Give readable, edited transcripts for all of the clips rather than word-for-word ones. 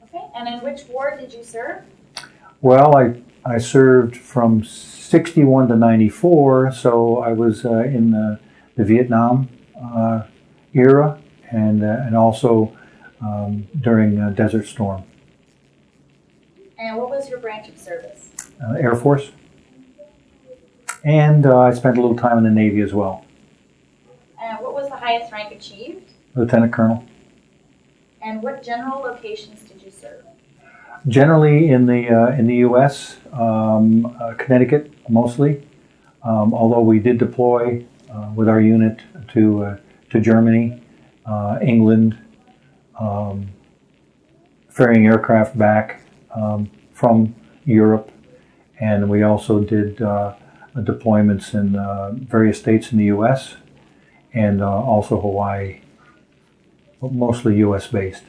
Okay, and in which war did you serve? Well, I served from 61 to 94, so I was in the Vietnam era and also during Desert Storm. And what was your branch of service? Air Force. And I spent a little time in the Navy as well. And what was the highest rank achieved? Lieutenant Colonel. And what general locations did you serve? Generally in the U.S., Connecticut mostly. Although we did deploy with our unit to Germany, England, ferrying aircraft back from Europe, and we also did deployments in various states in the U.S. and also Hawaii, mostly U.S. based.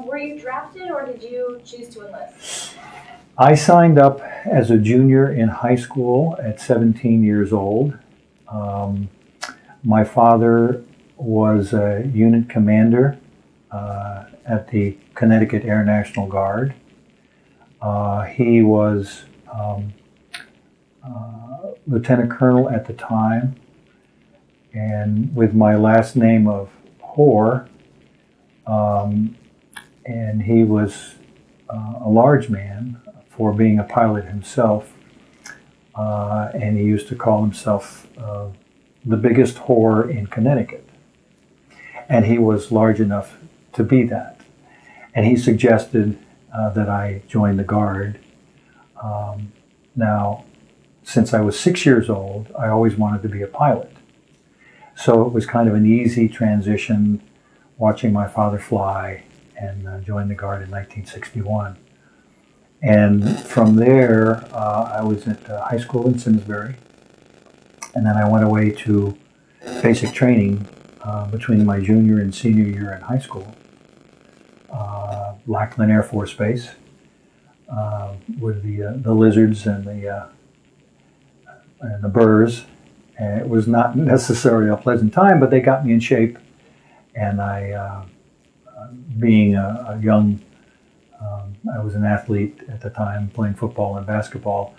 Were you drafted or did you choose to enlist? I signed up as a junior in high school at 17 years old. My father was a unit commander at the Connecticut Air National Guard. He was lieutenant colonel at the time, and with my last name of Hoar, and he was a large man for being a pilot himself, and he used to call himself the biggest whore in Connecticut. And he was large enough to be that. And he suggested that I join the Guard. Now, since I was 6 years old, I always wanted to be a pilot. So it was kind of an easy transition watching my father fly and join the Guard in 1961. And from there, I was at high school in Simsbury. And then I went away to basic training between my junior and senior year in high school. Lackland Air Force Base with the lizards and the burrs. And it was not necessarily a pleasant time, but they got me in shape. And I, being a young, I was an athlete at the time, playing football and basketball.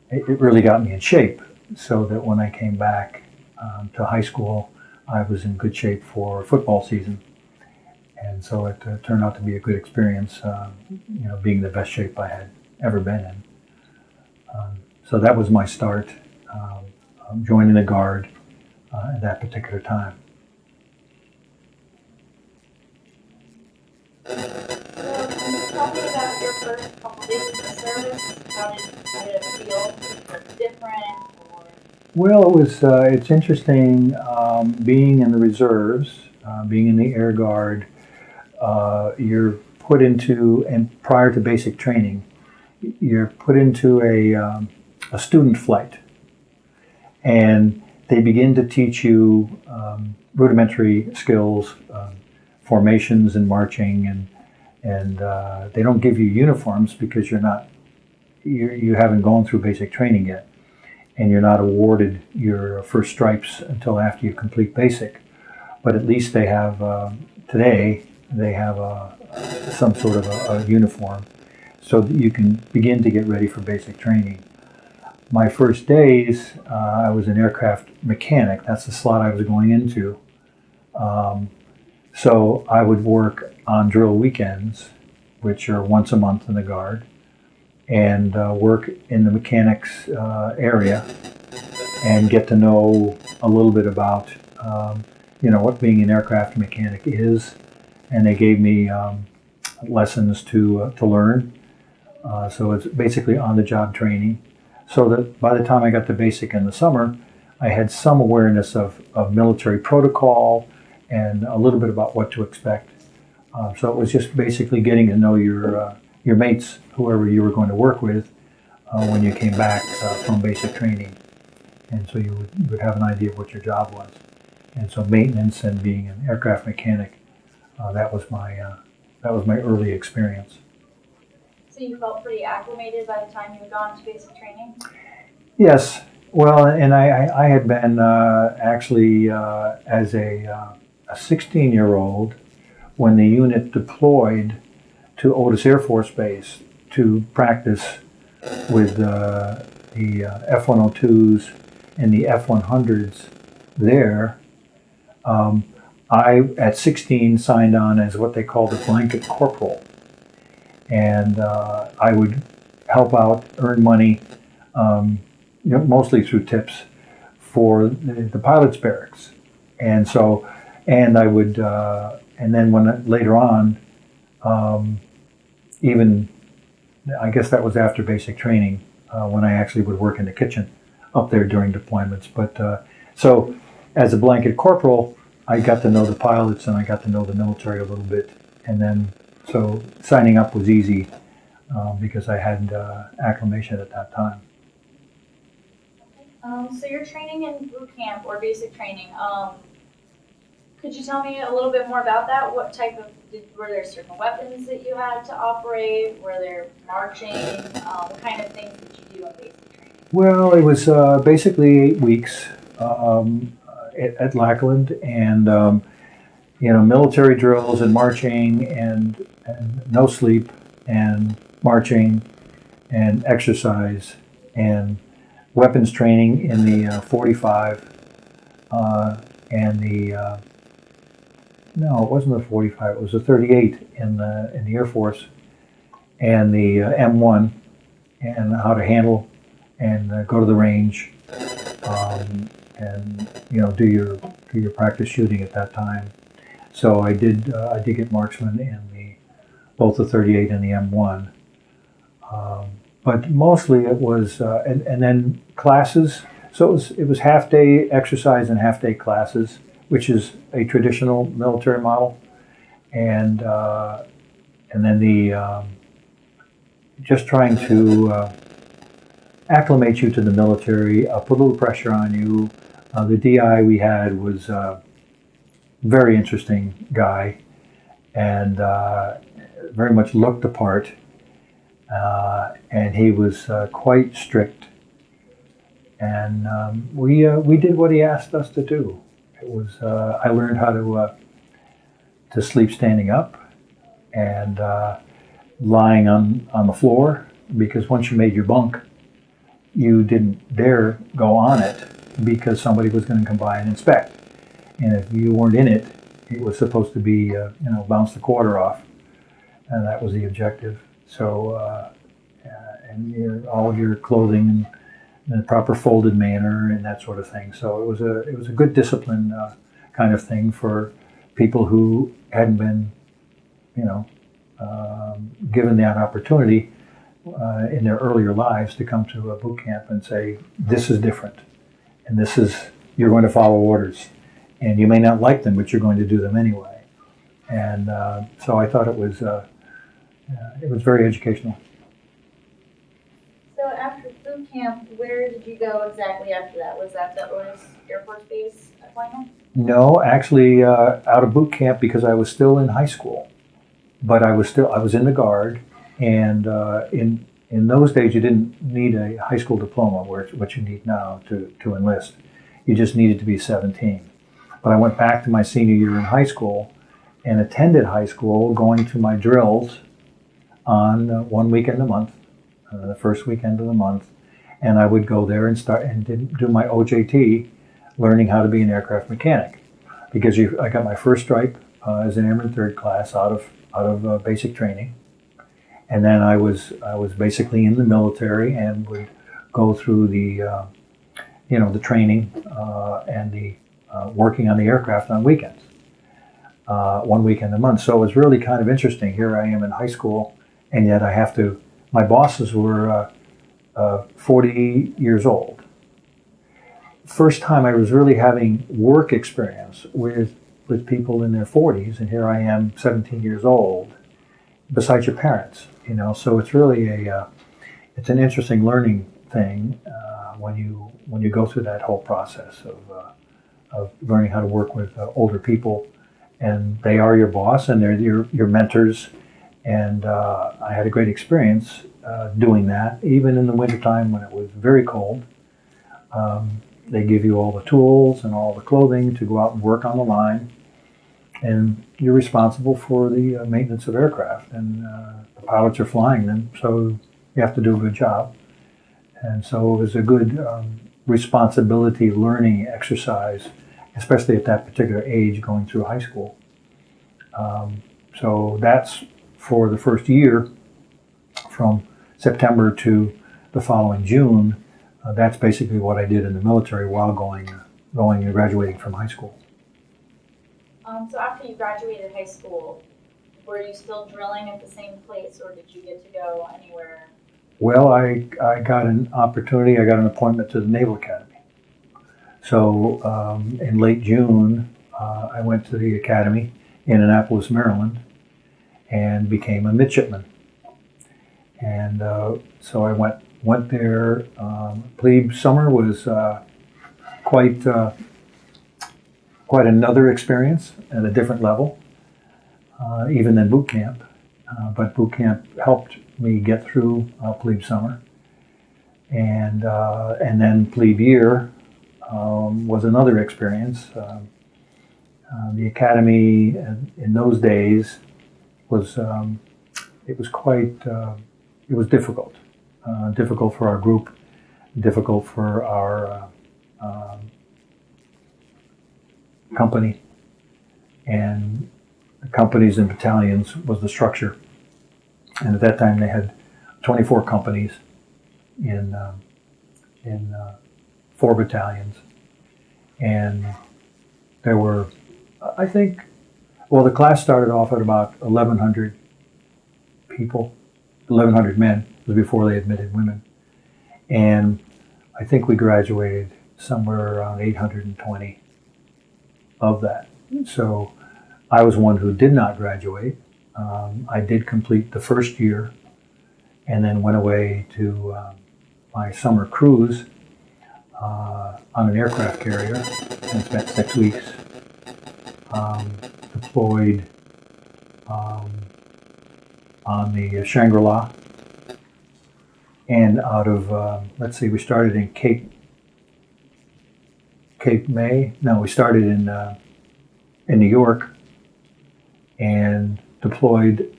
It really got me in shape, so that when I came back to high school, I was in good shape for football season. And so it turned out to be a good experience, being the best shape I had ever been in. So that was my start, joining the Guard at that particular time. So can you tell me about your first couple days of service? How did it feel? Was it different? Or? Well, it's interesting being in the reserves, being in the Air Guard. You're put into, and prior to basic training, you're put into a student flight, and they begin to teach you rudimentary skills, formations and marching, and they don't give you uniforms because you haven't gone through basic training yet, and you're not awarded your first stripes until after you complete basic. But at least they have today. They have some sort of a uniform so that you can begin to get ready for basic training. My first days, I was an aircraft mechanic. That's the slot I was going into. So I would work on drill weekends, which are once a month in the Guard, and work in the mechanics area and get to know a little bit about what being an aircraft mechanic is. And they gave me lessons to learn. So it's basically on-the-job training. So that by the time I got to basic in the summer, I had some awareness of military protocol and a little bit about what to expect. So it was just basically getting to know your mates, whoever you were going to work with, when you came back from basic training. And so you would have an idea of what your job was. And so maintenance and being an aircraft mechanic, that was my early experience. So you felt pretty acclimated by the time you had gone to basic training? Yes. Well, and I had been actually as a 16-year-old when the unit deployed to Otis Air Force Base to practice with the F-102s and the F-100s there. I, at 16, signed on as what they called a blanket corporal. And I would help out, earn money, mostly through tips for the pilot's barracks. And so, and I would, and then later on, even, I guess that was after basic training, when I actually would work in the kitchen up there during deployments. But so, as a blanket corporal, I got to know the pilots and I got to know the military a little bit. And then, so signing up was easy because I had acclimation at that time. So you're training in boot camp or basic training. Could you tell me a little bit more about that? What type of, were there certain weapons that you had to operate? Were there marching? What kind of things did you do in basic training? Well, it was basically 8 weeks at Lackland, and military drills and marching and no sleep and marching and exercise and weapons training in the 45 and the no, it wasn't the 45. It was the 38 in the Air Force, and the M1, and how to handle and go to the range, and do your practice shooting at that time. So I did get marksman in both the 38 and the M1, but mostly it was and then classes. So it was half day exercise and half day classes, which is a traditional military model, and then the just trying to acclimate you to the military, put a little pressure on you. The DI we had was a very interesting guy, and very much looked the part, and he was quite strict, and we did what he asked us to do. It was I learned how to sleep standing up and lying on the floor, because once you made your bunk, you didn't dare go on it because somebody was going to come by and inspect. And if you weren't in it, it was supposed to be bounce the quarter off, and that was the objective. So and all of your clothing in a proper folded manner and that sort of thing. So it was a good discipline kind of thing for people who hadn't been, given that opportunity in their earlier lives to come to a boot camp and say, this is different, and you're going to follow orders, and you may not like them, but you're going to do them anyway. And so I thought it was very educational. So after boot camp, where did you go exactly after that? Was that the Otis Air Force Base appointment? No, actually, out of boot camp, because I was still in high school, but I was in the Guard, and in those days you didn't need a high school diploma, what you need now to enlist. You just needed to be 17. But I went back to my senior year in high school and attended high school, going to my drills on one weekend a month, the first weekend of the month, and I would go there and start and do my OJT, learning how to be an aircraft mechanic, because I got my first stripe as an airman third class out of basic training, and then I was basically in the military and would go through the the training and the working on the aircraft on weekends, one weekend a month. So it was really kind of interesting. Here I am in high school, and yet I have to. My bosses were 40 years old. First time I was really having work experience with people in their 40s, and here I am, 17 years old, besides your parents. So it's really it's an interesting learning thing when you go through that whole process of learning how to work with older people, and they are your boss and they're your mentors. And I had a great experience doing that, even in the wintertime when it was very cold. They give you all the tools and all the clothing to go out and work on the line. and you're responsible for the maintenance of aircraft, and the pilots are flying them, so you have to do a good job. And so it was a good responsibility learning exercise, especially at that particular age going through high school. So that's for the first year, from September to the following June. That's basically what I did in the military while going and graduating from high school. So after you graduated high school, were you still drilling at the same place, or did you get to go anywhere? Well, I got an opportunity. I got an appointment to the Naval Academy. So in late June, I went to the academy in Annapolis, Maryland, and became a midshipman. And so I went there. Plebe summer was quite another experience at a different level, even than boot camp. But boot camp helped me get through plebe summer, and then plebe year was another experience. The academy in those days was it was quite it was difficult, difficult for our group, difficult for our company, and the companies and battalions was the structure. And at that time, they had 24 companies in 4 battalions, and there were, I think, well, the class started off at about 1,100 people, 1,100 men. It was before they admitted women, and I think we graduated somewhere around 820 of that. So I was one who did not graduate. I did complete the first year and then went away to my summer cruise on an aircraft carrier and spent 6 weeks deployed on the Shangri-La, and out of, let's see, we started in Cape May. No, we started in New York and deployed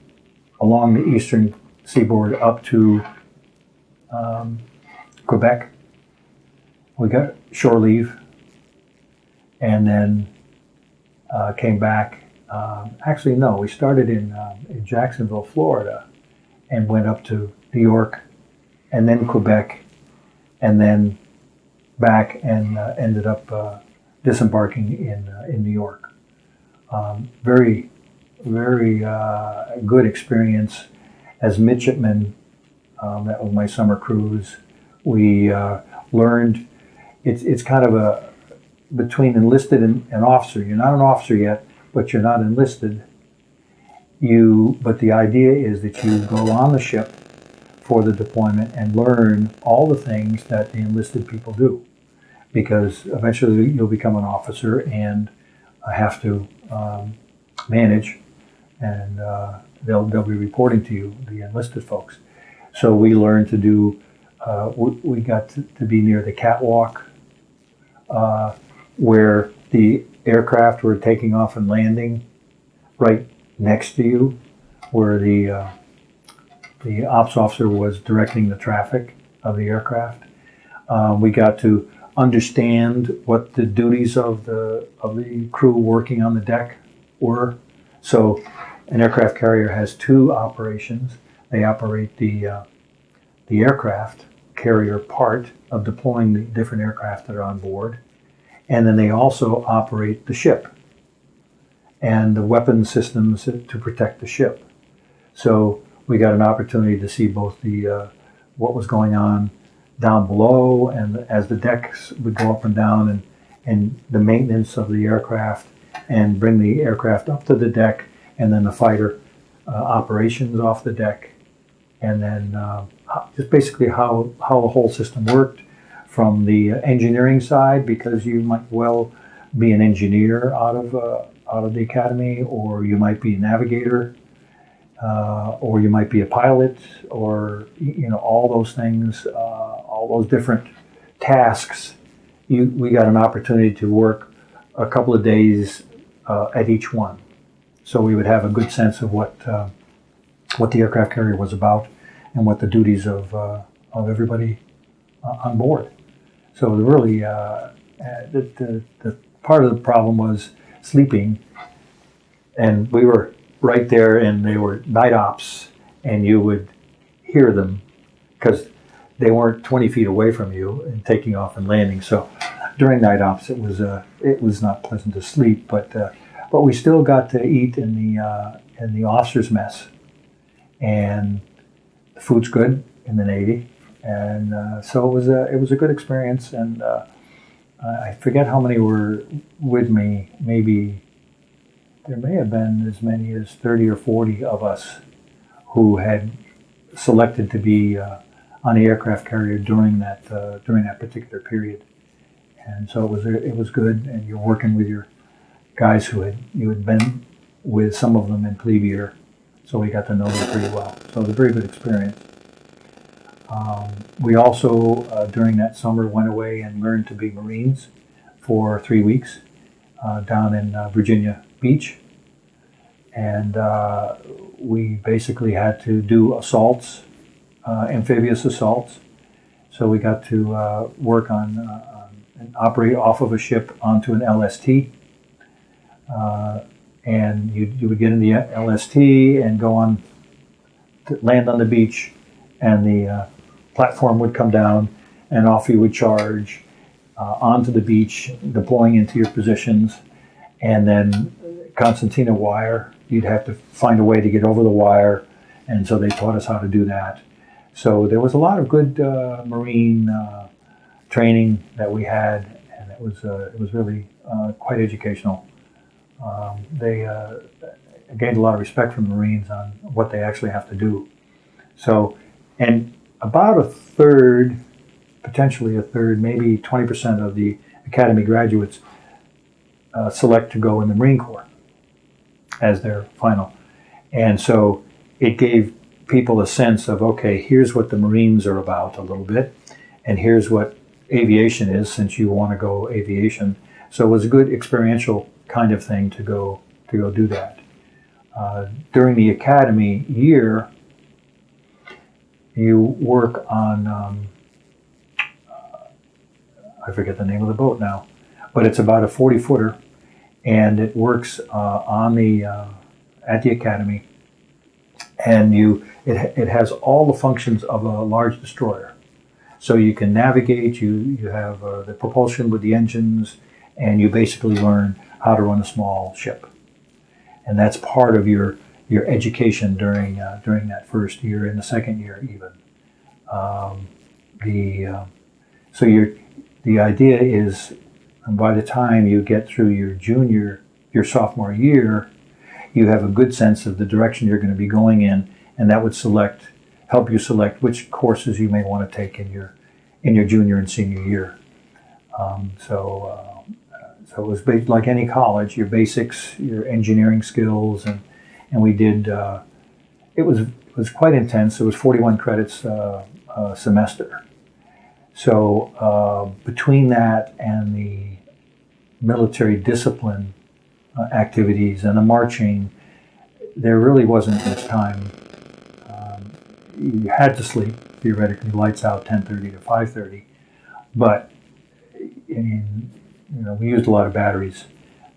along the eastern seaboard up to Quebec. We got shore leave, and then came back. Actually, no, we started in Jacksonville, Florida, and went up to New York, and then Quebec, and then back, and ended up disembarking in New York. Very good experience as midshipmen. That was my summer cruise. We learned it's kind of a between enlisted and officer. You're not an officer yet, but you're not enlisted. But the idea is that you go on the ship for the deployment and learn all the things that the enlisted people do, because eventually you'll become an officer and have to manage, and they'll be reporting to you, the enlisted folks. So we learned to do. We got to be near the catwalk where the aircraft were taking off and landing, right next to you, where the ops officer was directing the traffic of the aircraft. We got to understand what the duties of the crew working on the deck were. So an aircraft carrier has 2 operations. They operate the aircraft carrier part of deploying the different aircraft that are on board, and then they also operate the ship and the weapon systems to protect the ship. So we got an opportunity to see both the what was going on down below, and as the decks would go up and down, and the maintenance of the aircraft, and bring the aircraft up to the deck, and then the fighter operations off the deck, and then just basically how the whole system worked from the engineering side, because you might well be an engineer out of the academy, or you might be a navigator, or you might be a pilot, or all those things, all those different tasks. We got an opportunity to work a couple of days at each one. so we would have a good sense of what the aircraft carrier was about and what the duties of everybody on board. So really, the part of the problem was sleeping, and we were right there, and they were night ops, and you would hear them because they weren't 20 feet away from you and taking off and landing. So during night ops, it was not pleasant to sleep, but we still got to eat in the officers' mess, and the food's good in the Navy, and so it was a good experience. And I forget how many were with me. Maybe there may have been as many as 30 or 40 of us who had selected to be on the aircraft carrier during that particular period. And so it was good, and you're working with your guys you had been with, some of them in plebe year, so we got to know them pretty well. So it was a very good experience. We also during that summer went away and learned to be Marines for 3 weeks down in Virginia Beach, and we basically had to do assaults, amphibious assaults. So we got to work on and operate off of a ship onto an LST, and you would get in the LST and go on to land on the beach, and the platform would come down, and off you would charge onto the beach, deploying into your positions, and then concertina wire. You'd have to find a way to get over the wire, and so they taught us how to do that. So there was a lot of good Marine training that we had, and it was really quite educational. They gained a lot of respect from the Marines on what they actually have to do. So, and about a third, potentially a third, maybe 20% of the Academy graduates select to go in the Marine Corps as their final. And so it gave people a sense of, okay, here's what the Marines are about a little bit, and here's what aviation is, since you want to go aviation. So it was a good experiential kind of thing to go do that. During the academy year, you work on, I forget the name of the boat now, but it's about a 40-footer, and it works at the academy, and it has all the functions of a large destroyer. So you can navigate, you have the propulsion with the engines, and you basically learn how to run a small ship. And that's part of your education during that first year and the second year even. The idea is, by the time you get through your sophomore year, you have a good sense of the direction you're going to be going in, and that would help you select which courses you may want to take in your junior and senior year. So it was like any college, your basics, your engineering skills, and we did. It was quite intense. It was 41 credits a semester. So between that and the military discipline activities and the marching, there really wasn't much time. You had to sleep, theoretically, lights out 10:30 to 5:30, but we used a lot of batteries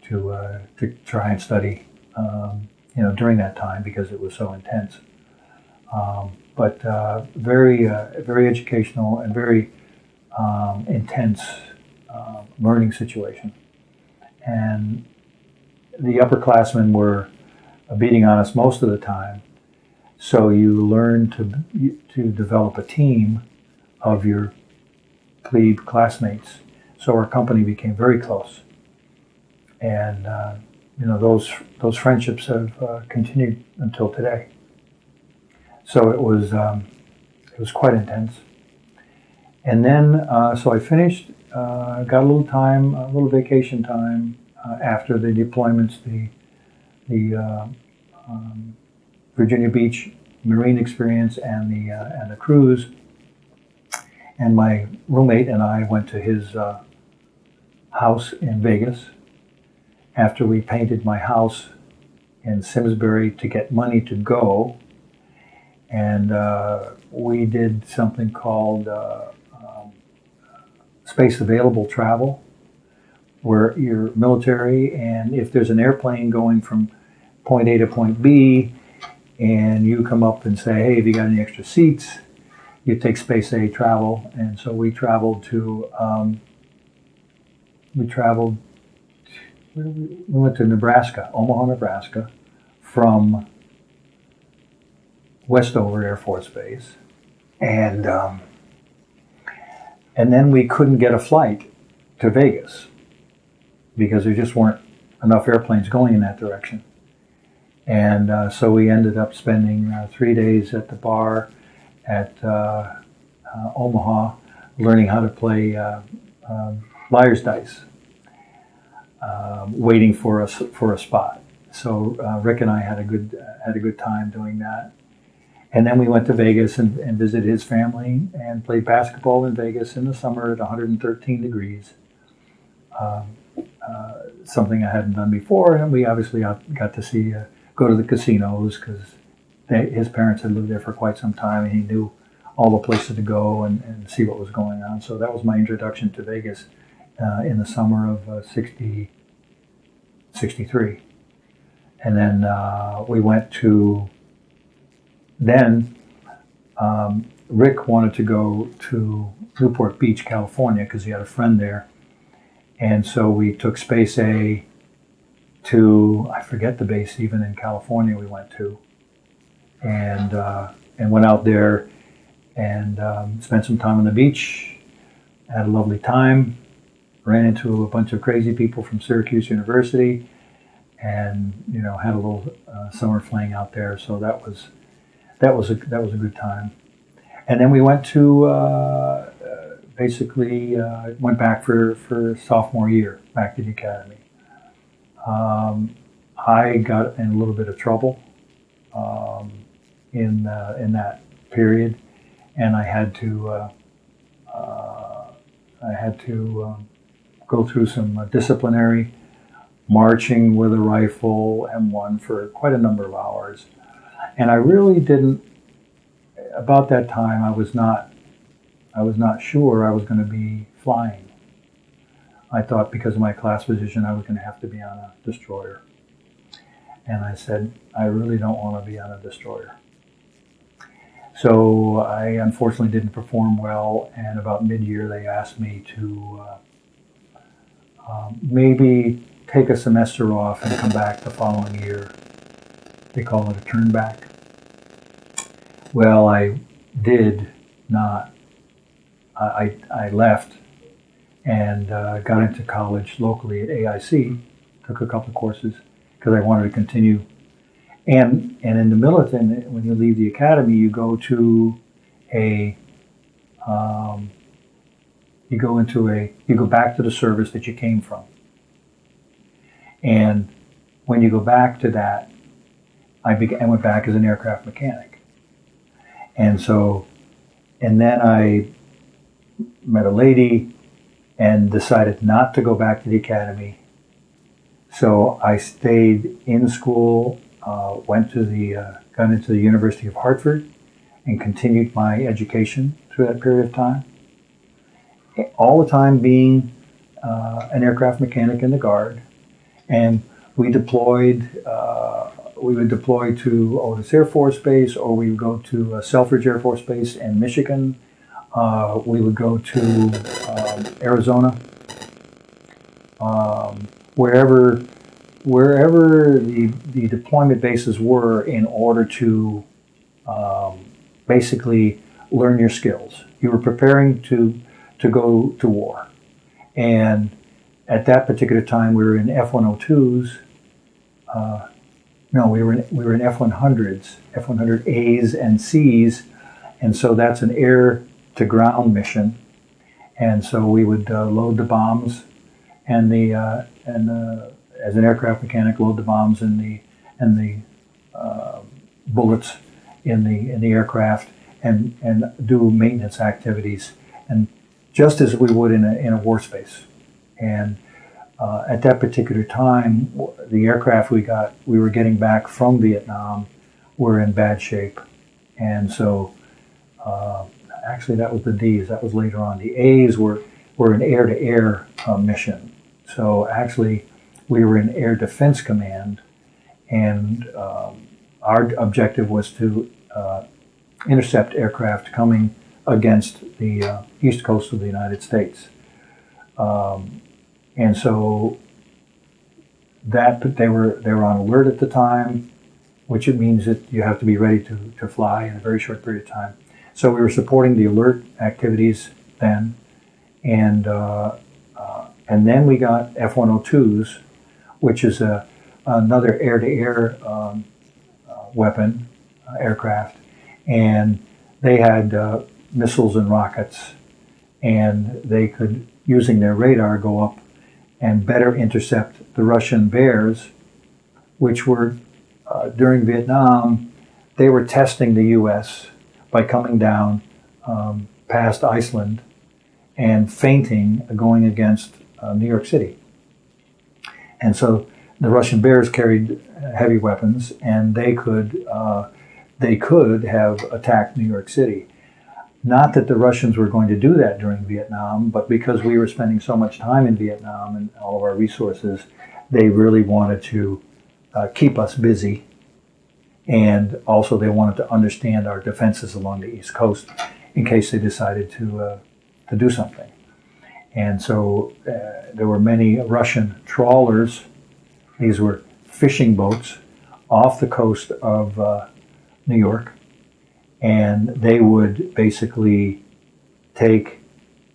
to try and study, during that time, because it was so intense. But very educational and very intense learning situation. And the upperclassmen were beating on us most of the time, so you learn to develop a team of your plebe classmates. So our company became very close, and those friendships have continued until today. So it was quite intense. And then so I finished, got a little vacation time after the deployments, the Virginia Beach Marine experience and the cruise. And my roommate and I went to his house in Vegas. After we painted my house in Simsbury to get money to go, and we did something called space available travel, where you're military, and if there's an airplane going from point A to point B, and you come up and say, hey, have you got any extra seats? You take Space A travel, and so we traveled to, we went to Nebraska, Omaha, Nebraska, from Westover Air Force Base, and then we couldn't get a flight to Vegas because there just weren't enough airplanes going in that direction. And so we ended up spending 3 days at the bar at Omaha, learning how to play liar's dice, waiting for a spot. So Rick and I had a good time doing that. And then we went to Vegas and visited his family and played basketball in Vegas in the summer at 113 degrees. Something I hadn't done before, and we obviously got to go to the casinos because his parents had lived there for quite some time, and he knew all the places to go and see what was going on. So that was my introduction to Vegas in the summer of 63. And then we went to, Rick wanted to go to Newport Beach, California, because he had a friend there. And so we took Space A to, I forget the base even in California we went to, and went out there and spent some time on the beach, had a lovely time, ran into a bunch of crazy people from Syracuse University, and had a little summer fling out there. So that was a good time. And then we went to went back for sophomore year, back to the academy. I got in a little bit of trouble in that period, and I had to go through some disciplinary marching with a rifle M1 for quite a number of hours. And I really didn't. About that time, I was not sure I was going to be flying. I thought because of my class position, I was going to have to be on a destroyer. And I said, I really don't want to be on a destroyer. So I unfortunately didn't perform well, and about mid-year they asked me to maybe take a semester off and come back the following year. They call it a turn back. Well, I did not. I left and got into college locally at AIC, took a couple of courses because I wanted to continue. And in the military, when you leave the academy, you go to you go back to the service that you came from. And when you go back to that, I went back as an aircraft mechanic. And then I met a lady and decided not to go back to the academy. So I stayed in school, got into the University of Hartford, and continued my education through that period of time. All the time being an aircraft mechanic in the Guard, and we would deploy to Otis Air Force Base, or we would go to Selfridge Air Force Base in Michigan. We would go to Arizona, wherever the deployment bases were, in order to basically learn your skills. You were preparing to go to war, and at that particular time we were in F-102s. No, we were in F-100s, F-100As and Cs, and so that's an air-to-ground mission. And so we would load the bombs, and as an aircraft mechanic, load the bombs and the bullets in the aircraft, and do maintenance activities, and just as we would in a war space. And At that particular time, the aircraft we were getting back from Vietnam were in bad shape. And so, actually that was the Ds, that was later on. The As were an air-to-air mission. So actually, we were in Air Defense Command, and our objective was to intercept aircraft coming against the east coast of the United States. And so that they were on alert at the time, which it means that you have to be ready to fly in a very short period of time. So we were supporting the alert activities then, and then we got F-102s, which is another air-to-air weapon aircraft, and they had missiles and rockets, and they could, using their radar, go up and better intercept the Russian Bears, which were, during Vietnam, they were testing the U.S. by coming down past Iceland and feinting going against New York City. And so the Russian Bears carried heavy weapons, and they could have attacked New York City. Not that the Russians were going to do that during Vietnam, but because we were spending so much time in Vietnam and all of our resources, they really wanted to keep us busy. And also they wanted to understand our defenses along the East Coast in case they decided to do something. And so there were many Russian trawlers. These were fishing boats off the coast of New York. And they would basically take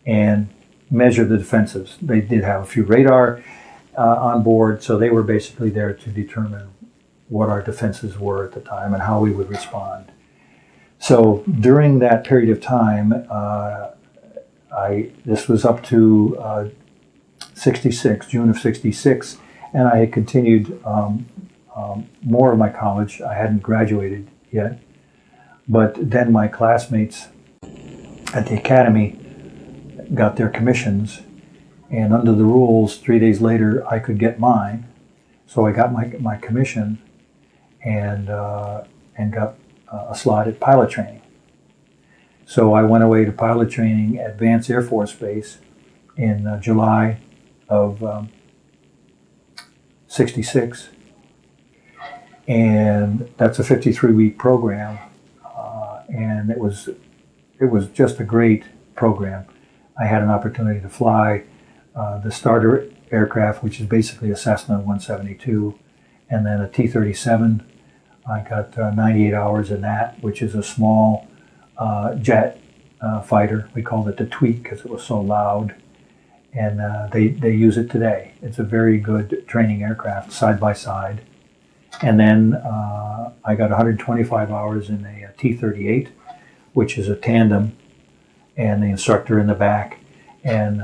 and measure the defenses. They did have a few radar on board, so they were basically there to determine what our defenses were at the time and how we would respond. So during that period of time, this was up to 66, June of 66, and I had continued more of my college. I hadn't graduated yet. But then my classmates at the academy got their commissions, and under the rules, 3 days later, I could get mine. So I got my commission and got a slot at pilot training. So I went away to pilot training at Vance Air Force Base in July of 66. And that's a 53-week program. And it was just a great program. I had an opportunity to fly the starter aircraft, which is basically a Cessna 172, and then a T-37. I got 98 hours in that, which is a small jet fighter. We called it the Tweak because it was so loud, and they use it today. It's a very good training aircraft, side by side. And then I got 125 hours in a T-38, which is a tandem, and the instructor in the back. And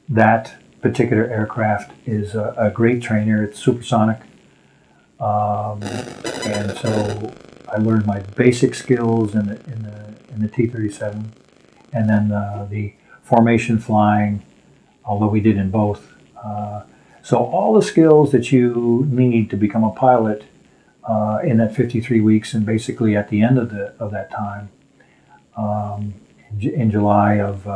that particular aircraft is a great trainer. It's supersonic. And so I learned my basic skills in the T-37. And then the formation flying, although we did in both. So all the skills that you need to become a pilot in that 53 weeks, and basically at the end of that time, in July of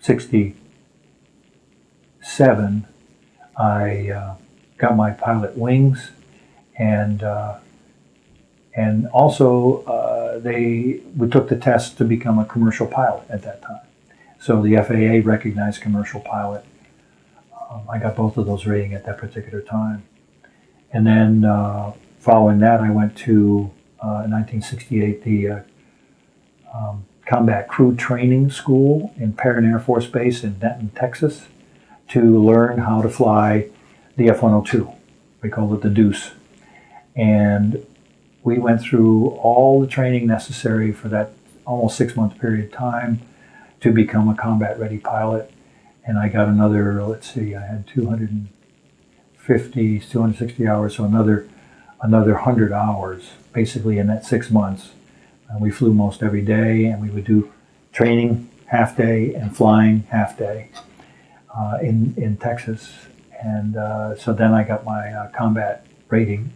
67, I got my pilot wings, and also we took the test to become a commercial pilot at that time. So the FAA recognized commercial pilot. I got both of those rating at that particular time. And then following that, I went to, in 1968, the Combat Crew Training School in Perrin Air Force Base in Denton, Texas, to learn how to fly the F-102. We called it the Deuce. And we went through all the training necessary for that almost 6-month period of time to become a combat-ready pilot. And I got another, let's see, I had 260 hours, so another 100 hours, basically in that 6 months. And we flew most every day, and we would do training half day and flying half day in Texas. And so then I got my combat rating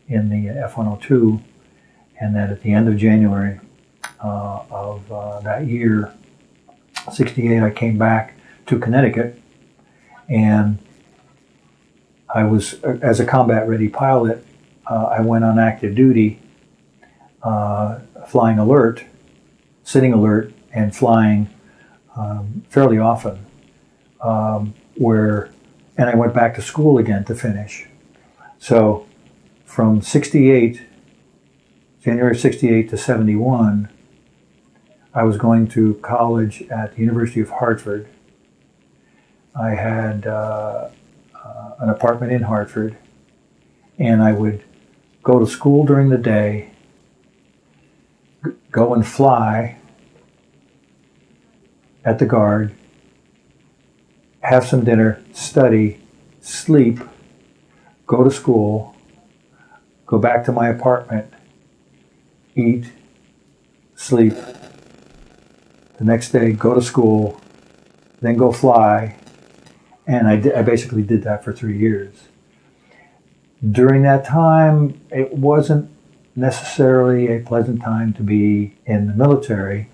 in the F-102, and then at the end of January of that year, 68, I came back to Connecticut, and I was, as a combat-ready pilot, I went on active duty, flying alert, sitting alert, and flying fairly often, and I went back to school again to finish. So from 68, January 68 to 71, I was going to college at the University of Hartford. I had an apartment in Hartford, and I would go to school during the day, go and fly at the Guard, have some dinner, study, sleep, go to school, go back to my apartment, eat, sleep, the next day go to school, then go fly, and I basically did that for 3 years. During that time, it wasn't necessarily a pleasant time to be in the military,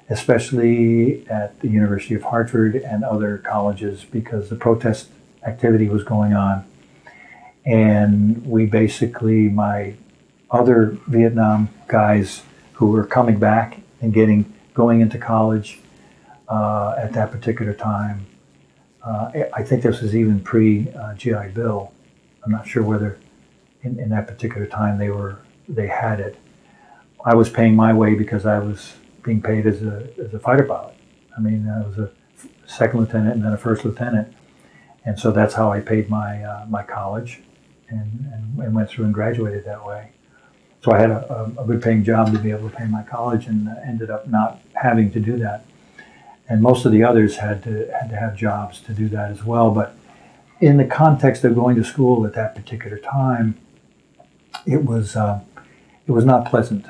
especially at the University of Hartford and other colleges, because the protest activity was going on. And we basically, my other Vietnam guys who were coming back and going into college at that particular time, I think this was even pre-GI Bill. I'm not sure whether in that particular time they had it. I was paying my way because I was being paid as a fighter pilot. I mean, I was a second lieutenant and then a first lieutenant, and so that's how I paid my college, and went through and graduated that way. So I had a good paying job to be able to pay my college, and ended up not having to do that. And most of the others had to have jobs to do that as well. But in the context of going to school at that particular time, it was not pleasant.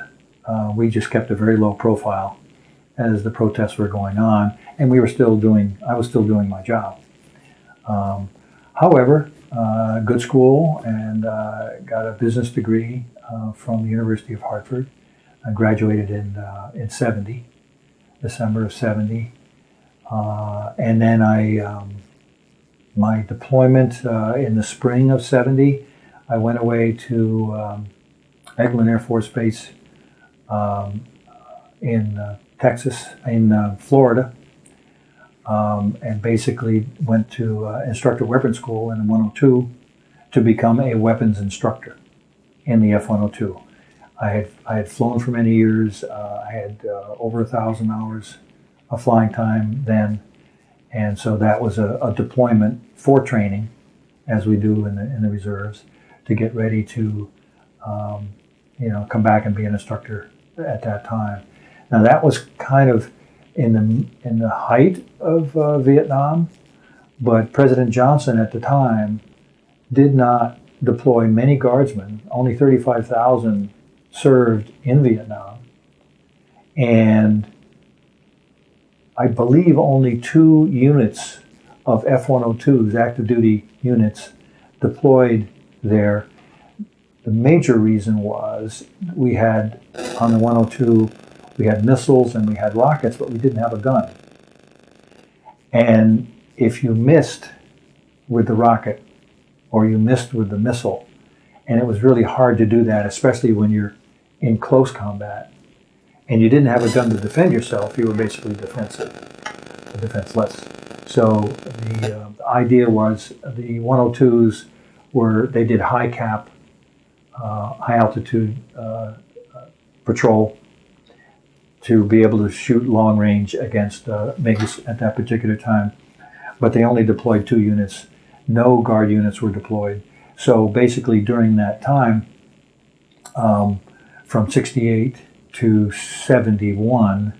We just kept a very low profile as the protests were going on, and I was still doing my job. However, good school, and got a business degree from the University of Hartford. I graduated in 70, December of 70. And then my deployment in the spring of 70, I went away to Eglin Air Force Base in Texas, in Florida, and basically went to instructor weapons school in 102 to become a weapons instructor in the F-102. I had flown for many years. I had over 1,000 hours of flying time then, and so that was a deployment for training, as we do in the reserves, to get ready to come back and be an instructor at that time. Now that was kind of in the height of Vietnam, but President Johnson at the time did not deploy many guardsmen. Only 35,000 served in Vietnam, and I believe only 2 units of F-102s, active duty units, deployed there. The major reason was we had, on the 102, we had missiles and we had rockets, but we didn't have a gun. And if you missed with the rocket or you missed with the missile, and it was really hard to do that, especially when you're in close combat, and you didn't have a gun to defend yourself, you were basically defenseless. So the idea was the 102s they did high cap, high altitude patrol to be able to shoot long range against MiGs at that particular time. But they only deployed 2 units. No guard units were deployed. So basically during that time, from 68 to 71,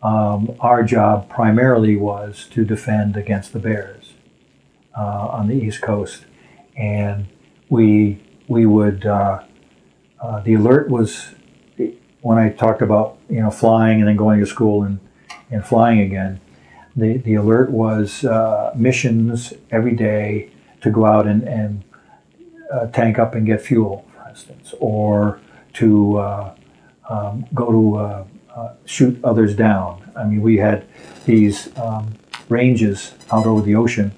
our job primarily was to defend against the bears on the East Coast. And we would, the alert was, when I talked about, flying and then going to school and flying again, the alert was missions every day, to go out and tank up and get fuel, for instance, or to go to shoot others down. I mean, we had these ranges out over the ocean.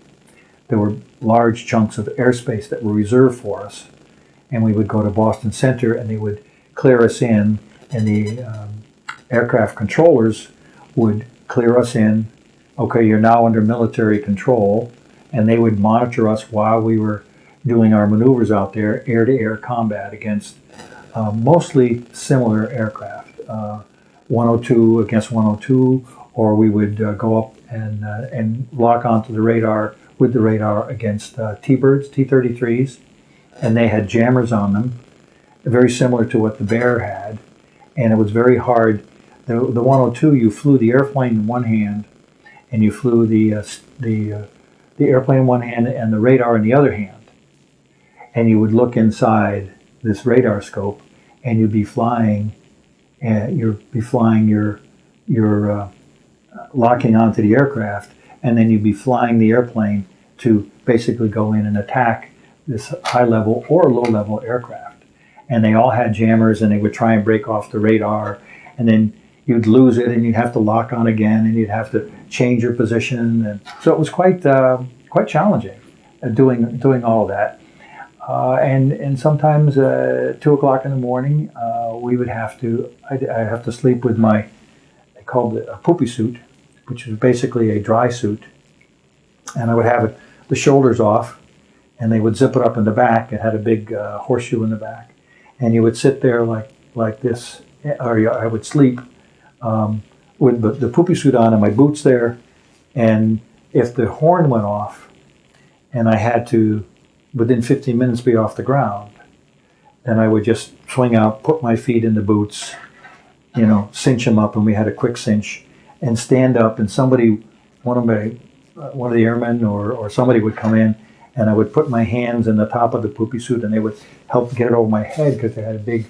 There were large chunks of airspace that were reserved for us, and we would go to Boston Center, and they would clear us in, and the aircraft controllers would clear us in. Okay, you're now under military control, and they would monitor us while we were doing our maneuvers out there, air-to-air combat against mostly similar aircraft, 102 against 102, or we would go up and lock onto the radar with the radar against T-birds, T-33s, and they had jammers on them, very similar to what the Bear had, and it was very hard. The 102, you flew the airplane in one hand, and you flew the airplane in one hand and the radar in the other hand, and you would look inside this radar scope, and you'd be flying, and you'd be flying your locking onto the aircraft, and then you'd be flying the airplane to basically go in and attack this high-level or low-level aircraft. And they all had jammers, and they would try and break off the radar, and then you'd lose it, and you'd have to lock on again, and you'd have to change your position. And so it was quite challenging doing all of that. And sometimes 2 o'clock in the morning, we would I'd have to sleep with they called it a poopy suit, which was basically a dry suit. And I would have the shoulders off, and they would zip it up in the back. It had a big horseshoe in the back. And you would sit there like this, or I would sleep with the poopy suit on and my boots there. And if the horn went off, and I had to, within 15 minutes, be off the ground, then I would just swing out, put my feet in the boots, cinch them up, and we had a quick cinch, and stand up, and one of the airmen or somebody would come in, and I would put my hands in the top of the poopy suit, and they would help get it over my head because they had a big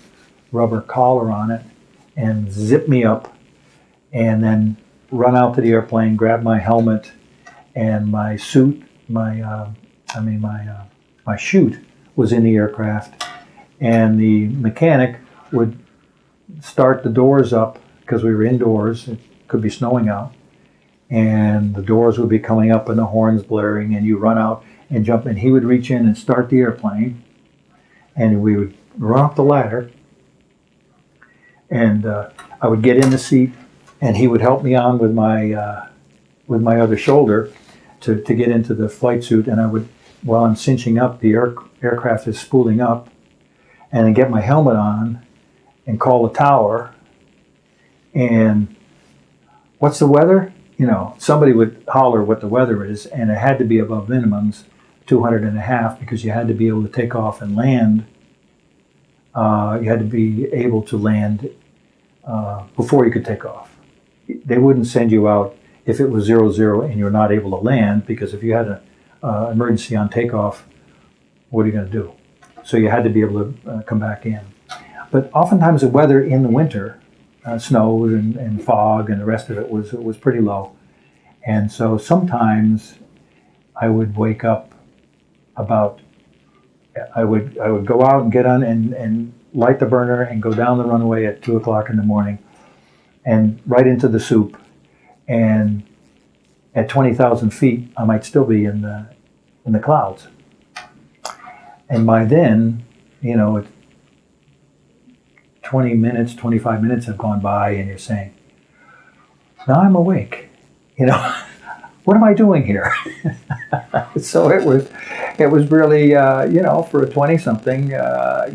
rubber collar on it, and zip me up, and then run out to the airplane, grab my helmet and my suit, my chute was in the aircraft, and the mechanic would start the doors up because we were indoors. It could be snowing out, and the doors would be coming up and the horns blaring, and you run out and jump, and he would reach in and start the airplane, and we would run up the ladder, and I would get in the seat, and he would help me on with my other shoulder to get into the flight suit, and I would, while I'm cinching up, the aircraft is spooling up, and I get my helmet on and call the tower, and what's the weather? Somebody would holler what the weather is, and it had to be above minimums, 200.5, because you had to be able to take off and land. You had to be able to land before you could take off. They wouldn't send you out if it was 00 and you're not able to land, because if you had an emergency on takeoff, what are you going to do? So you had to be able to come back in. But oftentimes the weather in the winter, snow and fog and the rest of it was pretty low. And so sometimes I would wake up I would go out and get on and light the burner and go down the runway at 2 o'clock in the morning and right into the soup. And at 20,000 feet, I might still be in the clouds. And by then, 20 minutes, 25 minutes have gone by, and you're saying, now I'm awake. What am I doing here? So it was really, for a 20-something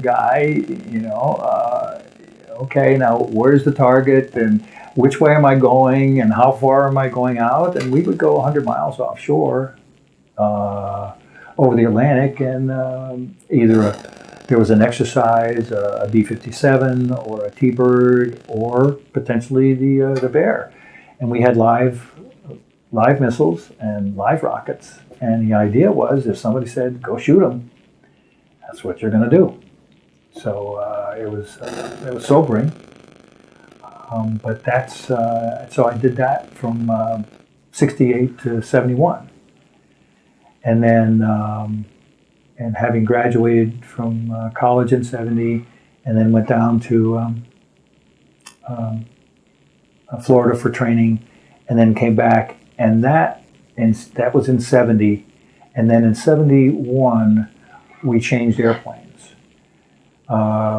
guy, okay, now where's the target, and which way am I going, and how far am I going out? And we would go 100 miles offshore over the Atlantic, and there was an exercise, a B-57 or a T-bird, or potentially the Bear. And we had live missiles and live rockets. And the idea was, if somebody said, go shoot them, that's what you're going to do. So it was sobering. But so I did that from 68 to 71. and then and having graduated from college in '70, and then went down to Florida for training, and then came back, and that was in '70, and then in '71 we changed airplanes.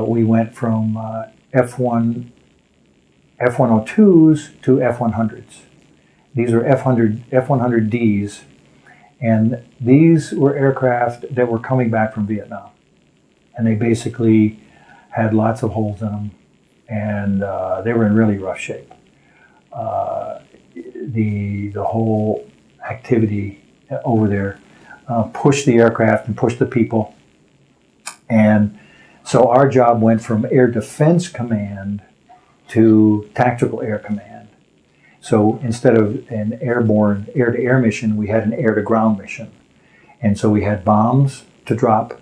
We went from F-102s to F-100s. These are F-100Ds, and these were aircraft that were coming back from Vietnam, and they basically had lots of holes in them, and they were in really rough shape. The whole activity over there pushed the aircraft and pushed the people, and so our job went from Air Defense Command to Tactical Air Command. So instead of an airborne air-to-air mission, we had an air-to-ground mission. And so we had bombs to drop,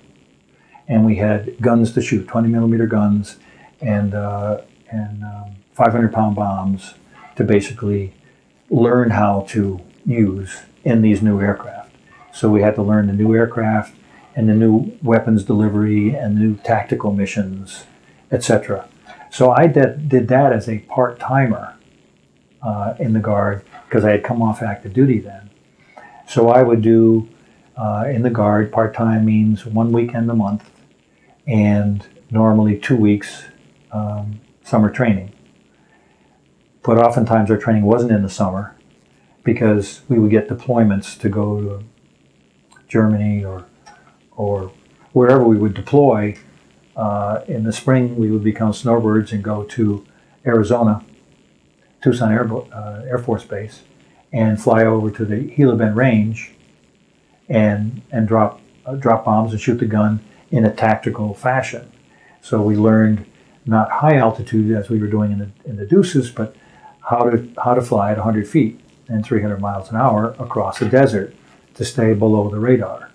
and we had guns to shoot, 20-millimeter guns, and 500-pound bombs to basically learn how to use in these new aircraft. So we had to learn the new aircraft and the new weapons delivery and new tactical missions, etc. So I did that as a part-timer in the Guard, because I had come off active duty then. So I would do in the Guard, part-time means 1 weekend a month, and normally 2 weeks summer training. But oftentimes our training wasn't in the summer, because we would get deployments to go to Germany or wherever we would deploy. In the spring, we would become snowbirds and go to Arizona, Tucson Air Force Base, and fly over to the Gila Bend Range and drop bombs and shoot the gun in a tactical fashion. So we learned not high altitude as we were doing in the Deuces, but how to fly at 100 feet and 300 miles an hour across the desert to stay below the radar.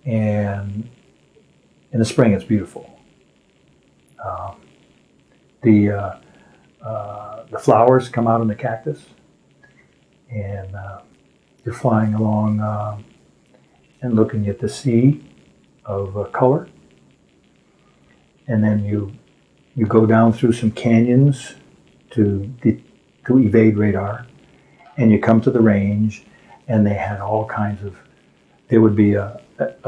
And in the spring, it's beautiful. The flowers come out in the cactus, and you're flying along and looking at the sea of color, and then you go down through some canyons to evade radar, and you come to the range, and they had all kinds of. There would be a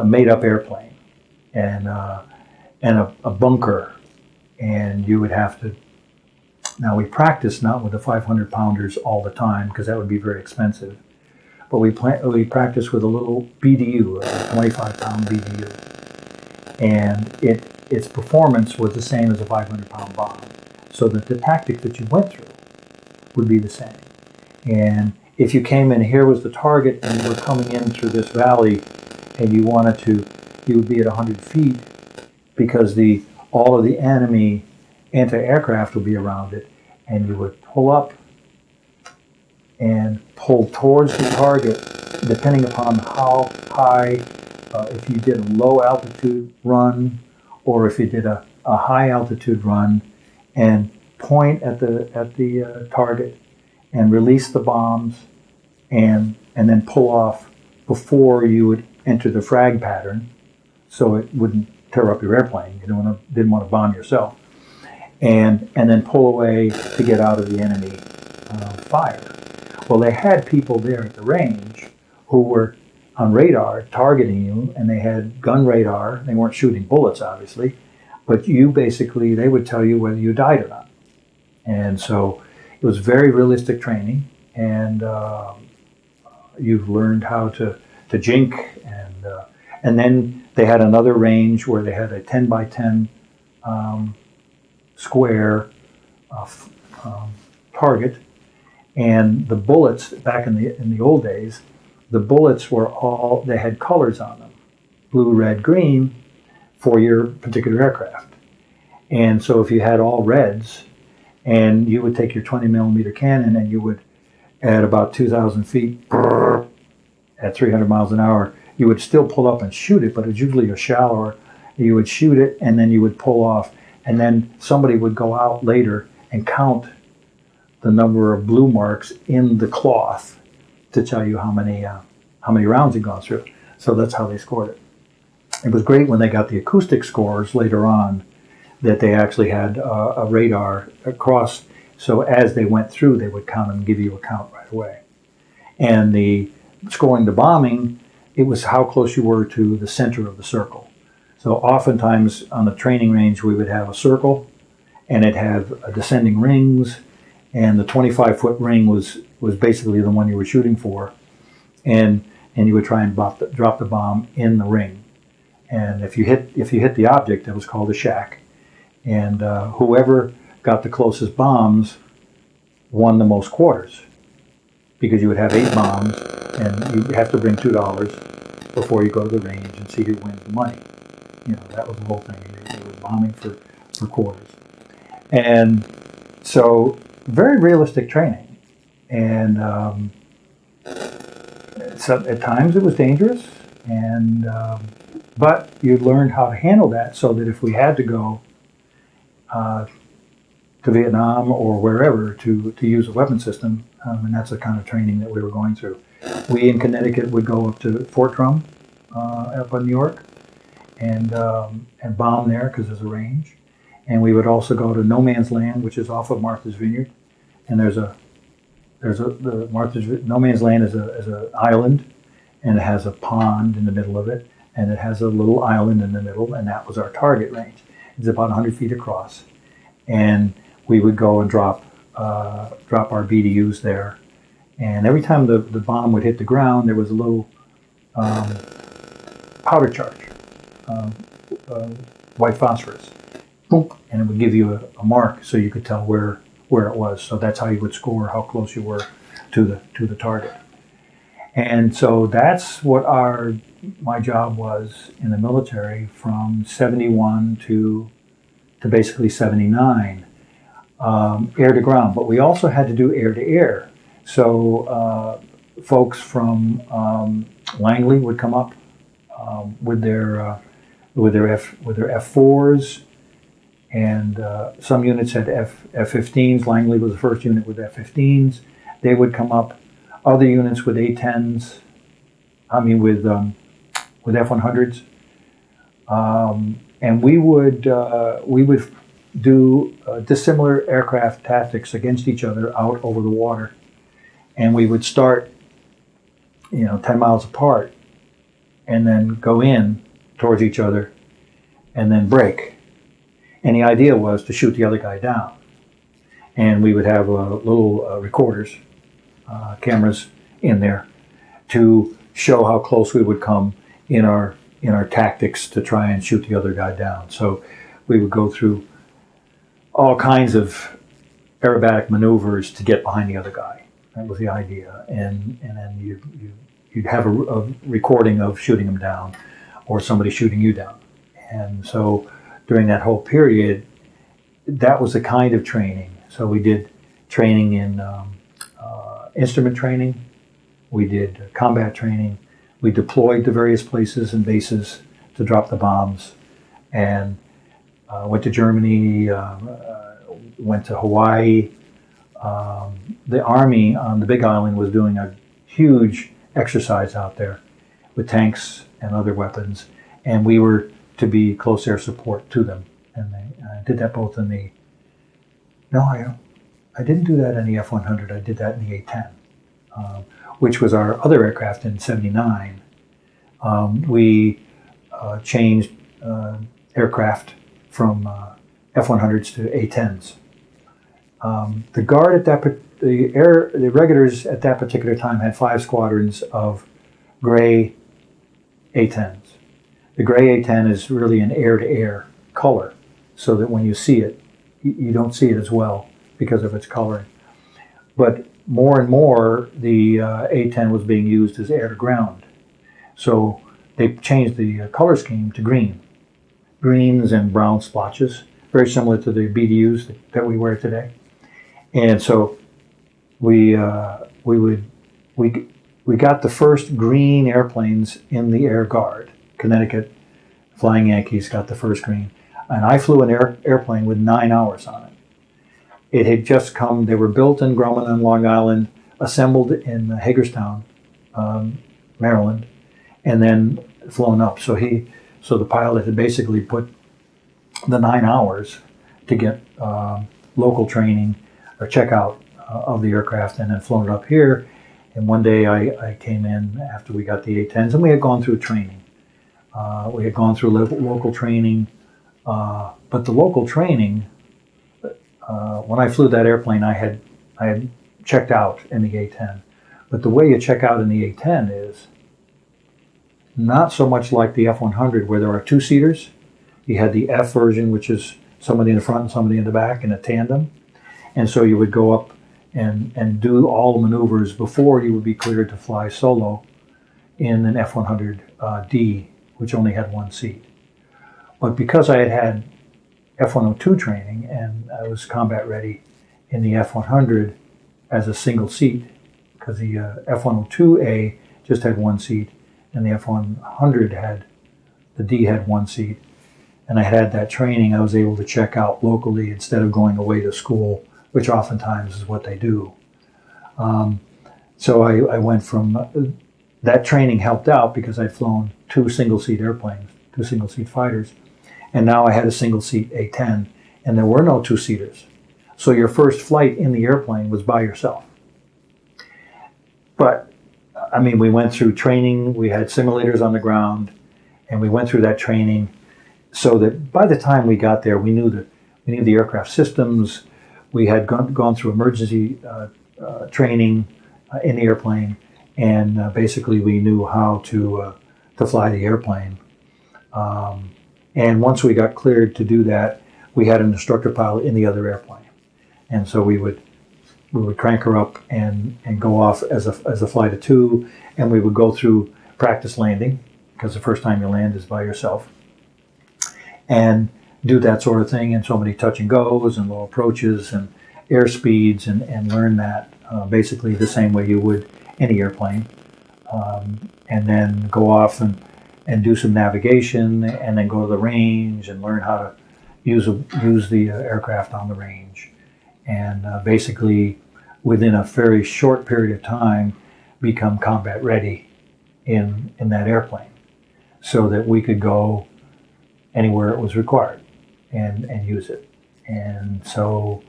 made-up airplane and a bunker, and you would have to. Now we practiced not with the 500-pounders all the time, because that would be very expensive, but we practiced with a little BDU, a 25-pound BDU, and its performance was the same as a 500-pound bomb, so that the tactic that you went through would be the same. And if you came in, here was the target, and you were coming in through this valley, and you would be at 100 feet, because all of the enemy anti-aircraft would be around it, and you would pull up and pull towards the target, depending upon how high, if you did a low altitude run, or if you did a high altitude run, and point at the target and release the bombs, and then pull off before you would enter the frag pattern, so it wouldn't tear up your airplane. You didn't want to bomb yourself, and then pull away to get out of the enemy fire. Well, they had people there at the range who were on radar targeting you, and they had gun radar. They weren't shooting bullets, obviously, but they would tell you whether you died or not. And so it was very realistic training, and you've learned how to jink, and then they had another range where they had a 10 by 10 square target, and the bullets back in the old days, the bullets they had colors on them, blue, red, green, for your particular aircraft. And so if you had all reds, and you would take your 20-millimeter cannon, and you would, at about 2,000 feet, at 300 miles an hour, you would still pull up and shoot it, but it's usually a shallower. You would shoot it, and then you would pull off, and then somebody would go out later and count the number of blue marks in the cloth to tell you how many rounds had gone through. So that's how they scored it. It was great when they got the acoustic scores later on, that they actually had a radar across. So as they went through, they would count and give you a count right away. And the scoring the bombing, it was how close you were to the center of the circle. So oftentimes on the training range, we would have a circle, and it had descending rings, and the 25-foot ring was basically the one you were shooting for, and you would try and drop the bomb in the ring. And if you hit the object, it was called a shack, and whoever got the closest bombs won the most quarters, because you would have 8 bombs, and you have to bring $2 before you go to the range and see who wins the money. You know, that was the whole thing. They were bombing for quarters. And so, very realistic training. And so at times it was dangerous, and but you learned how to handle that, so that if we had to go to Vietnam or wherever to use a weapon system, and that's the kind of training that we were going through. We in Connecticut would go up to Fort Drum up in New York, and bomb there because there's a range. And we would also go to No Man's Land, which is off of Martha's Vineyard. And No Man's Land is a island, and it has a pond in the middle of it, and it has a little island in the middle, and that was our target range. It's about 100 feet across, and we would go and drop our BDUs there. And every time the bomb would hit the ground, there was a little powder charge, white phosphorus, boom, and it would give you a mark so you could tell where it was. So that's how you would score how close you were to the target. And so that's what my job was in the military from 71 to basically 79, air to ground. But we also had to do air to air. So folks from Langley would come up with their F4s, and some units had F-15s. Langley was the first unit with F-15s. They would come up. Other units with A-10s. With F-100s. And we would do dissimilar aircraft tactics against each other out over the water, and we would start, 10 miles apart, and then go in towards each other, and then break. And the idea was to shoot the other guy down. And we would have little recorders, cameras in there, to show how close we would come in our tactics to try and shoot the other guy down. So we would go through all kinds of aerobatic maneuvers to get behind the other guy. That was the idea. And then you'd have a recording of shooting him down, or somebody shooting you down. And so during that whole period, that was the kind of training. So we did training in instrument training. We did combat training. We deployed to various places and bases to drop the bombs, and went to Germany, went to Hawaii. The Army on the Big Island was doing a huge exercise out there with tanks and other weapons, and we were to be close air support to them. And I did that both in the... No, I didn't do that in the F-100. I did that in the A-10, which was our other aircraft in 79. We changed aircraft from F-100s to A-10s. The Guard at that, the regulars at that particular time had 5 squadrons of gray A-10s. The gray A-10 is really an air-to-air color, so that when you see it, you don't see it as well because of its coloring. But more and more, the A-10 was being used as air-to-ground. So they changed the color scheme to green. Greens and brown splotches, very similar to the BDUs that we wear today. And so we got the first green airplanes in the Air Guard. Connecticut Flying Yankees got the first green. And I flew an airplane with 9 hours on it. It had just come, they were built in Grumman on Long Island, assembled in Hagerstown, Maryland, and then flown up. So the pilot had basically put the 9 hours to get local training or checkout of the aircraft, and then flown it up here. And one day I came in after we got the A-10s, and we had gone through training. We had gone through local training, but the local training, when I flew that airplane, I had checked out in the A-10. But the way you check out in the A-10 is not so much like the F-100 where there are two-seaters. You had the F version, which is somebody in the front and somebody in the back in a tandem. And so you would go up and do all the maneuvers before you would be cleared to fly solo in an F-100D, which only had one seat. But because I had F-102 training and I was combat ready in the F-100 as a single seat, because the F-102A just had one seat and the F-100 the D had one seat, and I had that training, I was able to check out locally instead of going away to school, which oftentimes is what they do. So I went from, that training helped out because I'd flown two single-seat airplanes, two single-seat fighters, and now I had a single-seat A-10, and there were no two-seaters. So your first flight in the airplane was by yourself. But, I mean, we went through training, we had simulators on the ground, and we went through that training so that by the time we got there, we knew the aircraft systems. We had gone through emergency training in the airplane, and basically we knew how to fly the airplane. And once we got cleared to do that, we had an instructor pilot in the other airplane, and so we would crank her up and go off as a flight of two, and we would go through practice landing, because the first time you land is by yourself, and do that sort of thing, and so many touch and goes and low approaches and air speeds, and learn that basically the same way you would any airplane, and then go off and do some navigation, and then go to the range and learn how to use the aircraft on the range, and basically within a very short period of time become combat ready in that airplane, so that we could go anywhere it was required and use it. And so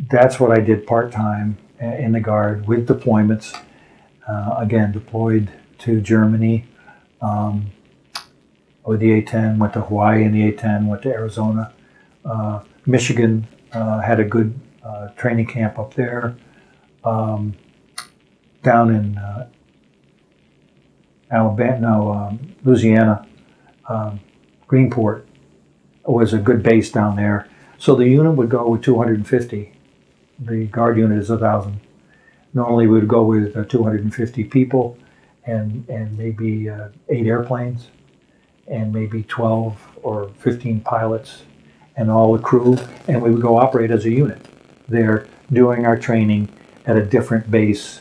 that's what I did part-time in the Guard with deployments. Again, deployed to Germany with the A-10, went to Hawaii in the A-10, went to Arizona. Michigan had a good training camp up there. Down in Louisiana, Greenport was a good base down there. So the unit would go with 250. The Guard unit is 1,000. Normally we would go with 250 people and maybe 8 airplanes and maybe 12 or 15 pilots and all the crew, and we would go operate as a unit there, doing our training at a different base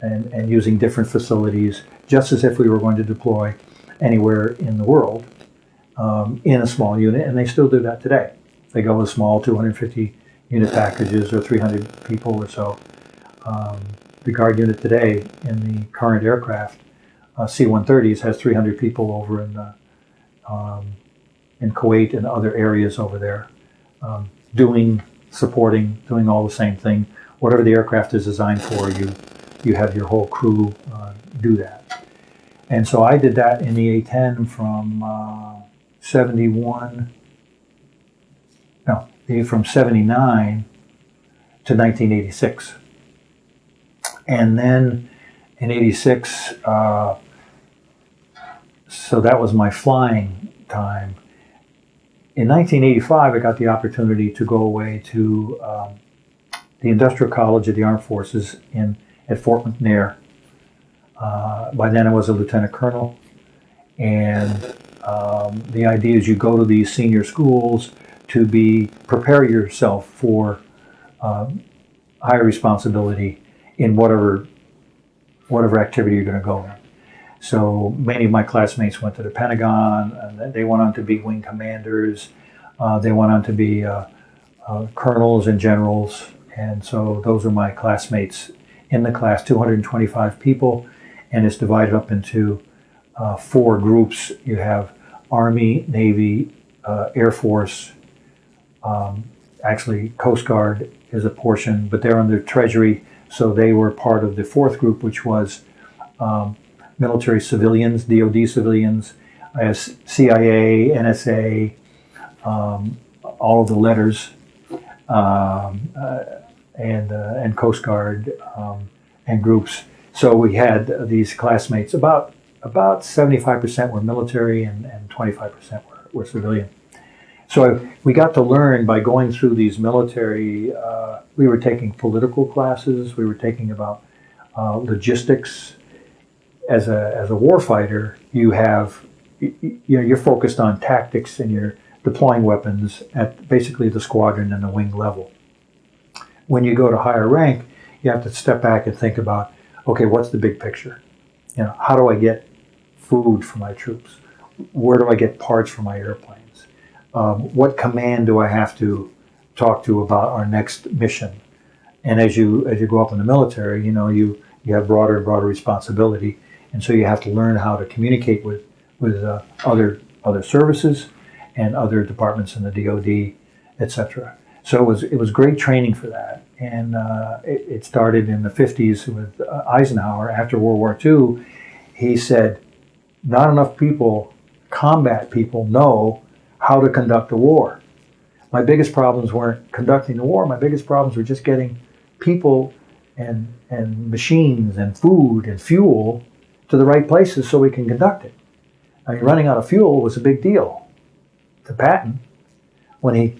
and using different facilities, just as if we were going to deploy anywhere in the world in a small unit, and they still do that today. They go with small 250 unit packages or 300 people or so. The Guard unit today in the current aircraft, C-130s, has 300 people over in Kuwait and other areas over there, doing all the same thing. Whatever the aircraft is designed for, you have your whole crew do that. And so I did that in the A-10 from from 79 to 1986. And then in 86, so that was my flying time. In 1985, I got the opportunity to go away to the Industrial College of the Armed Forces at Fort McNair. By then I was a lieutenant colonel, and the idea is you go to these senior schools to prepare yourself for higher responsibility in whatever activity you're going to go in. So many of my classmates went to the Pentagon, and they went on to be wing commanders. They went on to be colonels and generals, and so those are my classmates in the class, 225 people, and it's divided up into four groups. You have Army, Navy, Air Force, actually Coast Guard is a portion, but they're under Treasury, so they were part of the fourth group, which was military civilians, DoD civilians, as CIA, NSA, all of the letters, and Coast Guard and groups. So we had these classmates. About 75% were military and 25% were civilian. So we got to learn by going through these military. We were taking political classes. We were taking about logistics. As a warfighter, you're focused on tactics and you're deploying weapons at basically the squadron and the wing level. When you go to higher rank, you have to step back and think about, okay, what's the big picture? How do I get food for my troops? Where do I get parts for my airplanes? What command do I have to talk to about our next mission? And as you go up in the military, you have broader and broader responsibility, and so you have to learn how to communicate with other services and other departments in the DoD, etc. So it was great training for that, and it started in the 50s with Eisenhower. After World War II, he said, not enough combat people know how to conduct a war. My biggest problems weren't conducting the war. My biggest problems were just getting people and machines and food and fuel to the right places so we can conduct it. I mean, running out of fuel was a big deal to Patton when he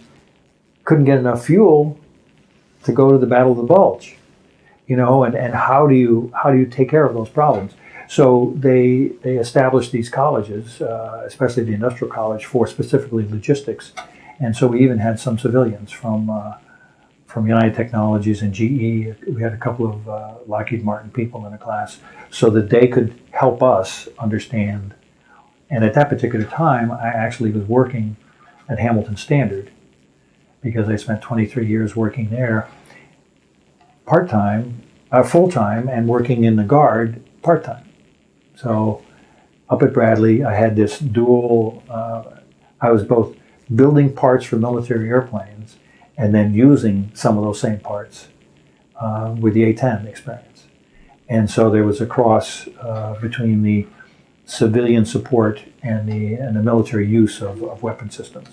couldn't get enough fuel to go to the Battle of the Bulge, and how do you take care of those problems? So they established these colleges, especially the Industrial College, for specifically logistics, and so we even had some civilians from United Technologies and GE. We had a couple of Lockheed Martin people in the class, so that they could help us understand. And at that particular time, I actually was working at Hamilton Standard because I spent 23 years working there part-time, full-time, and working in the Guard part-time. So up at Bradley, I had this dual, I was both building parts for military airplanes and then using some of those same parts with the A-10 experience. And so there was a cross between the civilian support and the military use of weapon systems.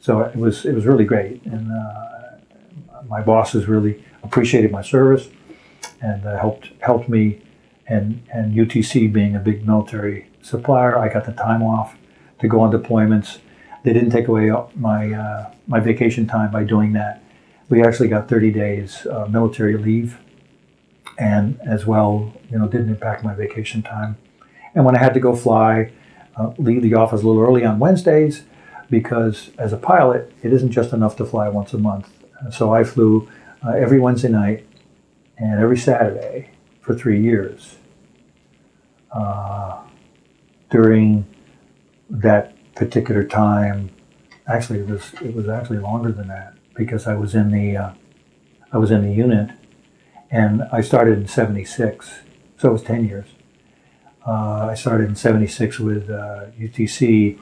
So it was really great, and my bosses really appreciated my service and helped me. And UTC being a big military supplier, I got the time off to go on deployments. They didn't take away my vacation time by doing that. We actually got 30 days military leave, and as well, didn't impact my vacation time. And when I had to go fly, leave the office a little early on Wednesdays, because as a pilot, it isn't just enough to fly once a month. So I flew every Wednesday night and every Saturday for 3 years. During that particular time, actually it was actually longer than that, because I was in the unit, and I started in '76, so it was 10 years. I started in '76 with UTC,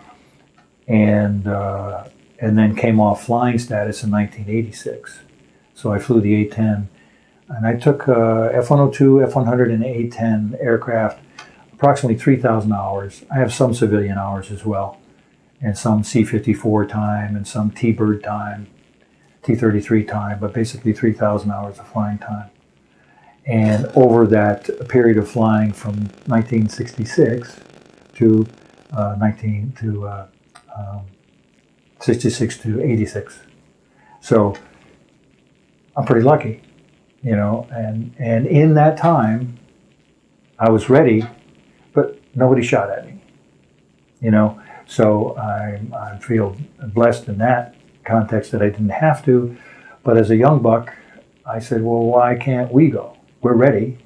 and then came off flying status in 1986. So I flew the A-10, and I took F-102, F-100, and A-10 aircraft, approximately 3,000 hours. I have some civilian hours as well, and some C-54 time, and some T-Bird time, T-33 time, but basically 3,000 hours of flying time. And over that period of flying from 1966 to 66 to 86. So I'm pretty lucky, and in that time I was ready, but nobody shot at me, so I feel blessed in that context that I didn't have to. But as a young buck, I said, well, why can't we go? We're ready.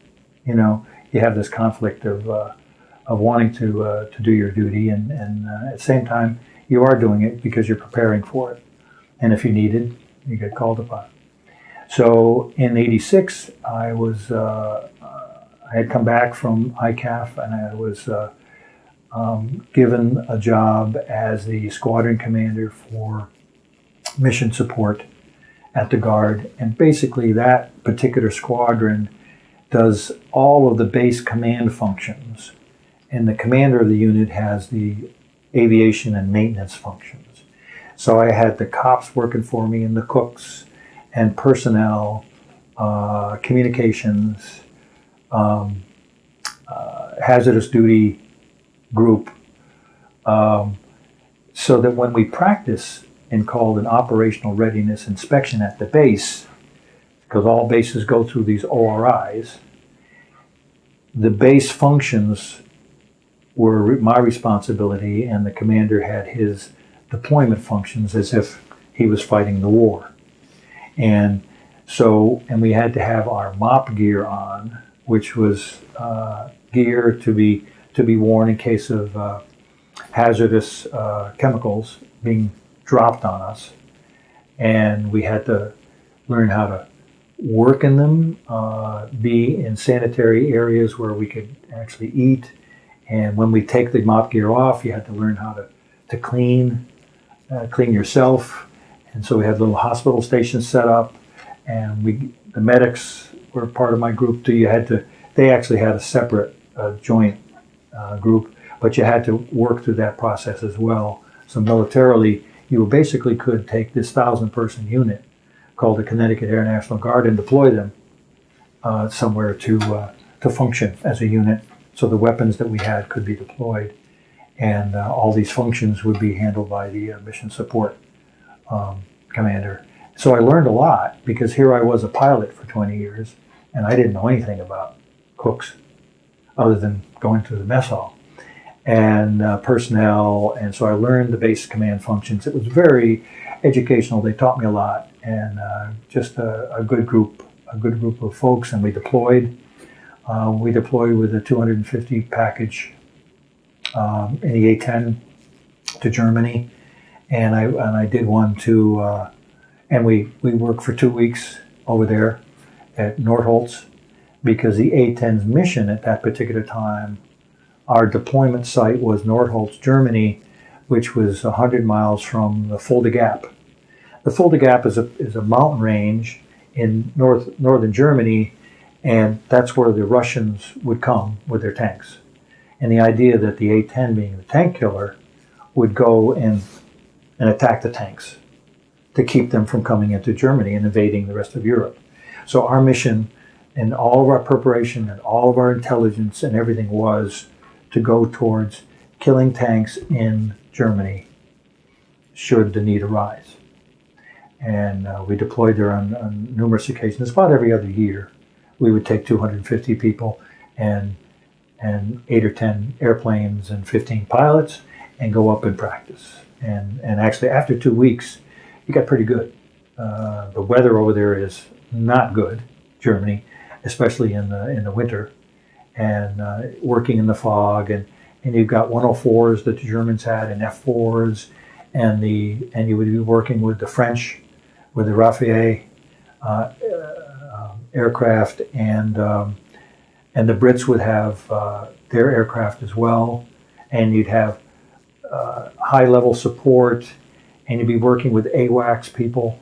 You have this conflict of wanting to do your duty, and at the same time, you are doing it because you're preparing for it. And if you need it, you get called upon. So in '86, I had come back from ICAF, and I was given a job as the squadron commander for mission support at the Guard. And basically, that particular squadron does all of the base command functions. And the commander of the unit has the aviation and maintenance functions. So I had the cops working for me and the cooks and personnel, communications, hazardous duty group, so that when we practice and called an operational readiness inspection at the base, because all bases go through these ORIs, the base functions were my responsibility, and the commander had his deployment functions as if he was fighting the war. And we had to have our MOP gear on, which was gear to be worn in case of hazardous chemicals being dropped on us. And we had to learn how to work in them, be in sanitary areas where we could actually eat. And when we take the MOP gear off, you had to learn how to clean yourself. And so we had little hospital stations set up, and the medics were part of my group too. They actually had a separate joint group, but you had to work through that process as well. So militarily, you basically could take this 1,000-person unit called the Connecticut Air National Guard and deploy them somewhere to function as a unit, so the weapons that we had could be deployed, and all these functions would be handled by the mission support commander. So I learned a lot, because here I was a pilot for 20 years, and I didn't know anything about cooks other than going through the mess hall and personnel. And so I learned the basic command functions. It was very educational. They taught me a lot, and just a good group of folks. And we deployed. We deployed with a 250 package in the A-10 to Germany, and I did one to, and we worked for 2 weeks over there at Nordholz, because the A-10's mission at that particular time, our deployment site was Nordholz, Germany, which was 100 miles from the Fulda Gap. The Fulda Gap is a mountain range in northern Germany, and that's where the Russians would come with their tanks. And the idea that the A-10, being the tank killer, would go and attack the tanks to keep them from coming into Germany and invading the rest of Europe. So our mission and all of our preparation and all of our intelligence and everything was to go towards killing tanks in Germany should the need arise. And we deployed there on numerous occasions. About every other year, we would take 250 people and 8 or 10 airplanes and 15 pilots and go up and practice. And actually, after 2 weeks, you got pretty good. The weather over there is not good, Germany, especially in the winter, and working in the fog, and you've got 104s that the Germans had and F4s, and you would be working with the French, with the Rafale aircraft, and the Brits would have their aircraft as well, and you'd have high-level support, and you'd be working with AWACS people,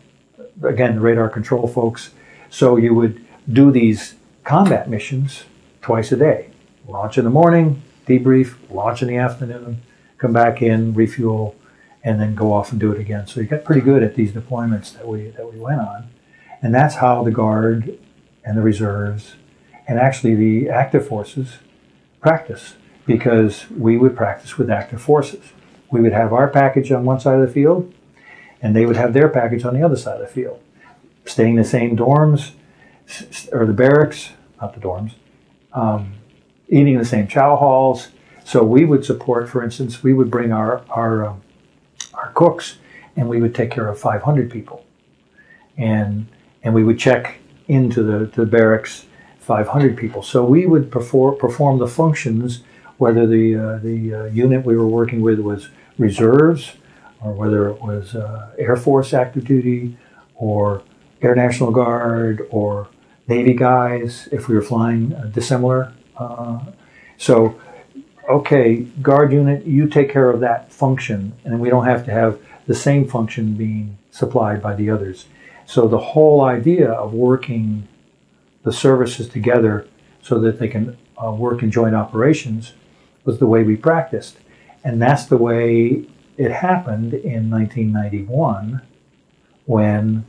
again, the radar control folks. So you would do these combat missions twice a day. Launch in the morning, debrief, launch in the afternoon, come back in, refuel, and then go off and do it again. So you got pretty good at these deployments that we went on. And that's how the Guard and the reserves and actually the active forces practice, because we would practice with active forces. We would have our package on one side of the field, and they would have their package on the other side of the field, staying in the same dorms, or the barracks, not the dorms, eating in the same chow halls. So we would support, for instance, we would bring our cooks, and we would take care of 500 people. And we would check into the barracks 500 people. So we would perform the functions, whether the unit we were working with was reserves, or whether it was Air Force active duty, or Air National Guard, or Navy guys, if we were flying dissimilar. So okay, guard unit, you take care of that function, and we don't have to have the same function being supplied by the others. So the whole idea of working the services together so that they can work in joint operations was the way we practiced. And that's the way it happened in 1991 when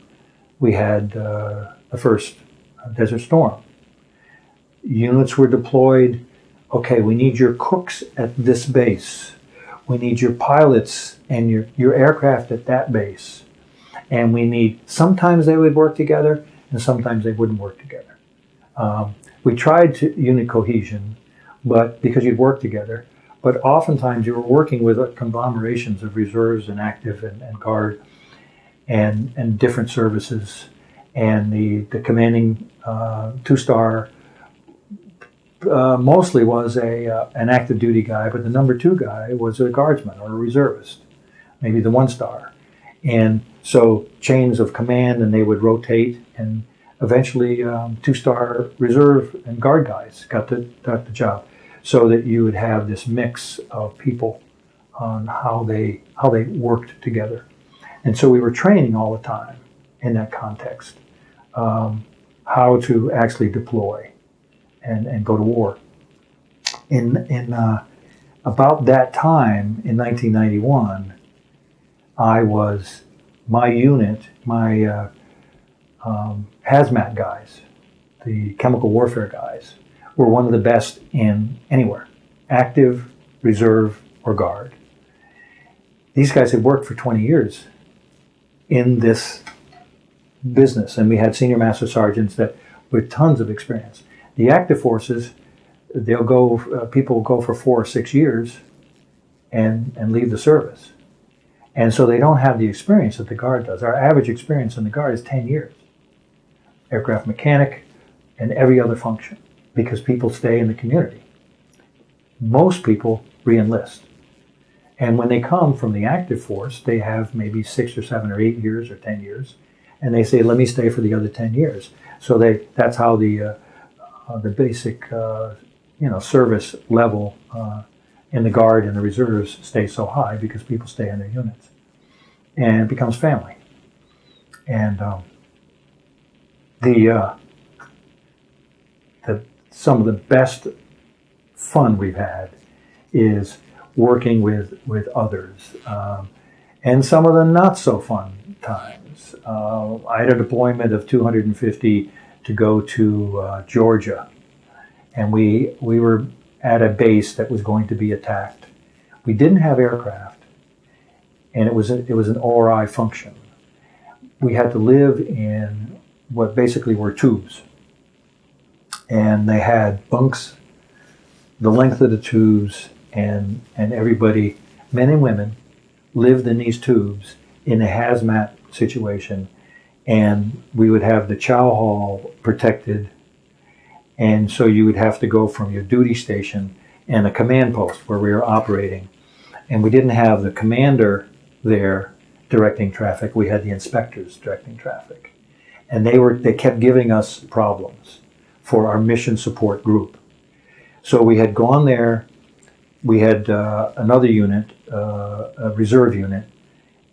we had the first Desert Storm. Units were deployed. Okay, we need your cooks at this base. We need your pilots and your aircraft at that base. And we need, sometimes they would work together and sometimes they wouldn't work together. We tried to unit cohesion, but because you'd work together, but oftentimes you were working with conglomerations of reserves and active and guard and different services. And the commanding two-star mostly was an active duty guy, but the number 2 guy was a guardsman or a reservist, maybe the 1-star. And so chains of command, and they would rotate, and eventually 2-star reserve and guard guys got the job, so that you would have this mix of people on how they worked together. And so we were training all the time in that context, how to actually deploy and go to war. In about that time in 1991, my unit, my hazmat guys, the chemical warfare guys, were one of the best in anywhere, active, reserve, or guard. These guys had worked for 20 years in this business, and we had senior master sergeants that with tons of experience. The active forces, people go for 4 or 6 years and leave the service. And so they don't have the experience that the Guard does. Our average experience in the Guard is 10 years. Aircraft mechanic and every other function, because people stay in the community. Most people re-enlist. And when they come from the active force, they have maybe 6 or 7 or 8 years or 10 years. And they say, let me stay for the other 10 years. So that's how the basic service level in the Guard and the reserves stays so high, because people stay in their units. And it becomes family. And some of the best fun we've had is working with others, and some of the not so fun times. I had a deployment of 250 to go to Georgia, and we were at a base that was going to be attacked. We didn't have aircraft, and it was an ORI function. We had to live in what basically were tubes, and they had bunks the length of the tubes, and everybody, men and women, lived in these tubes in a hazmat situation. And we would have the chow hall protected, and so you would have to go from your duty station and a command post where we were operating. And we didn't have the commander there directing traffic. We had the inspectors directing traffic. And they kept giving us problems for our mission support group. So we had gone there. We had another unit, a reserve unit,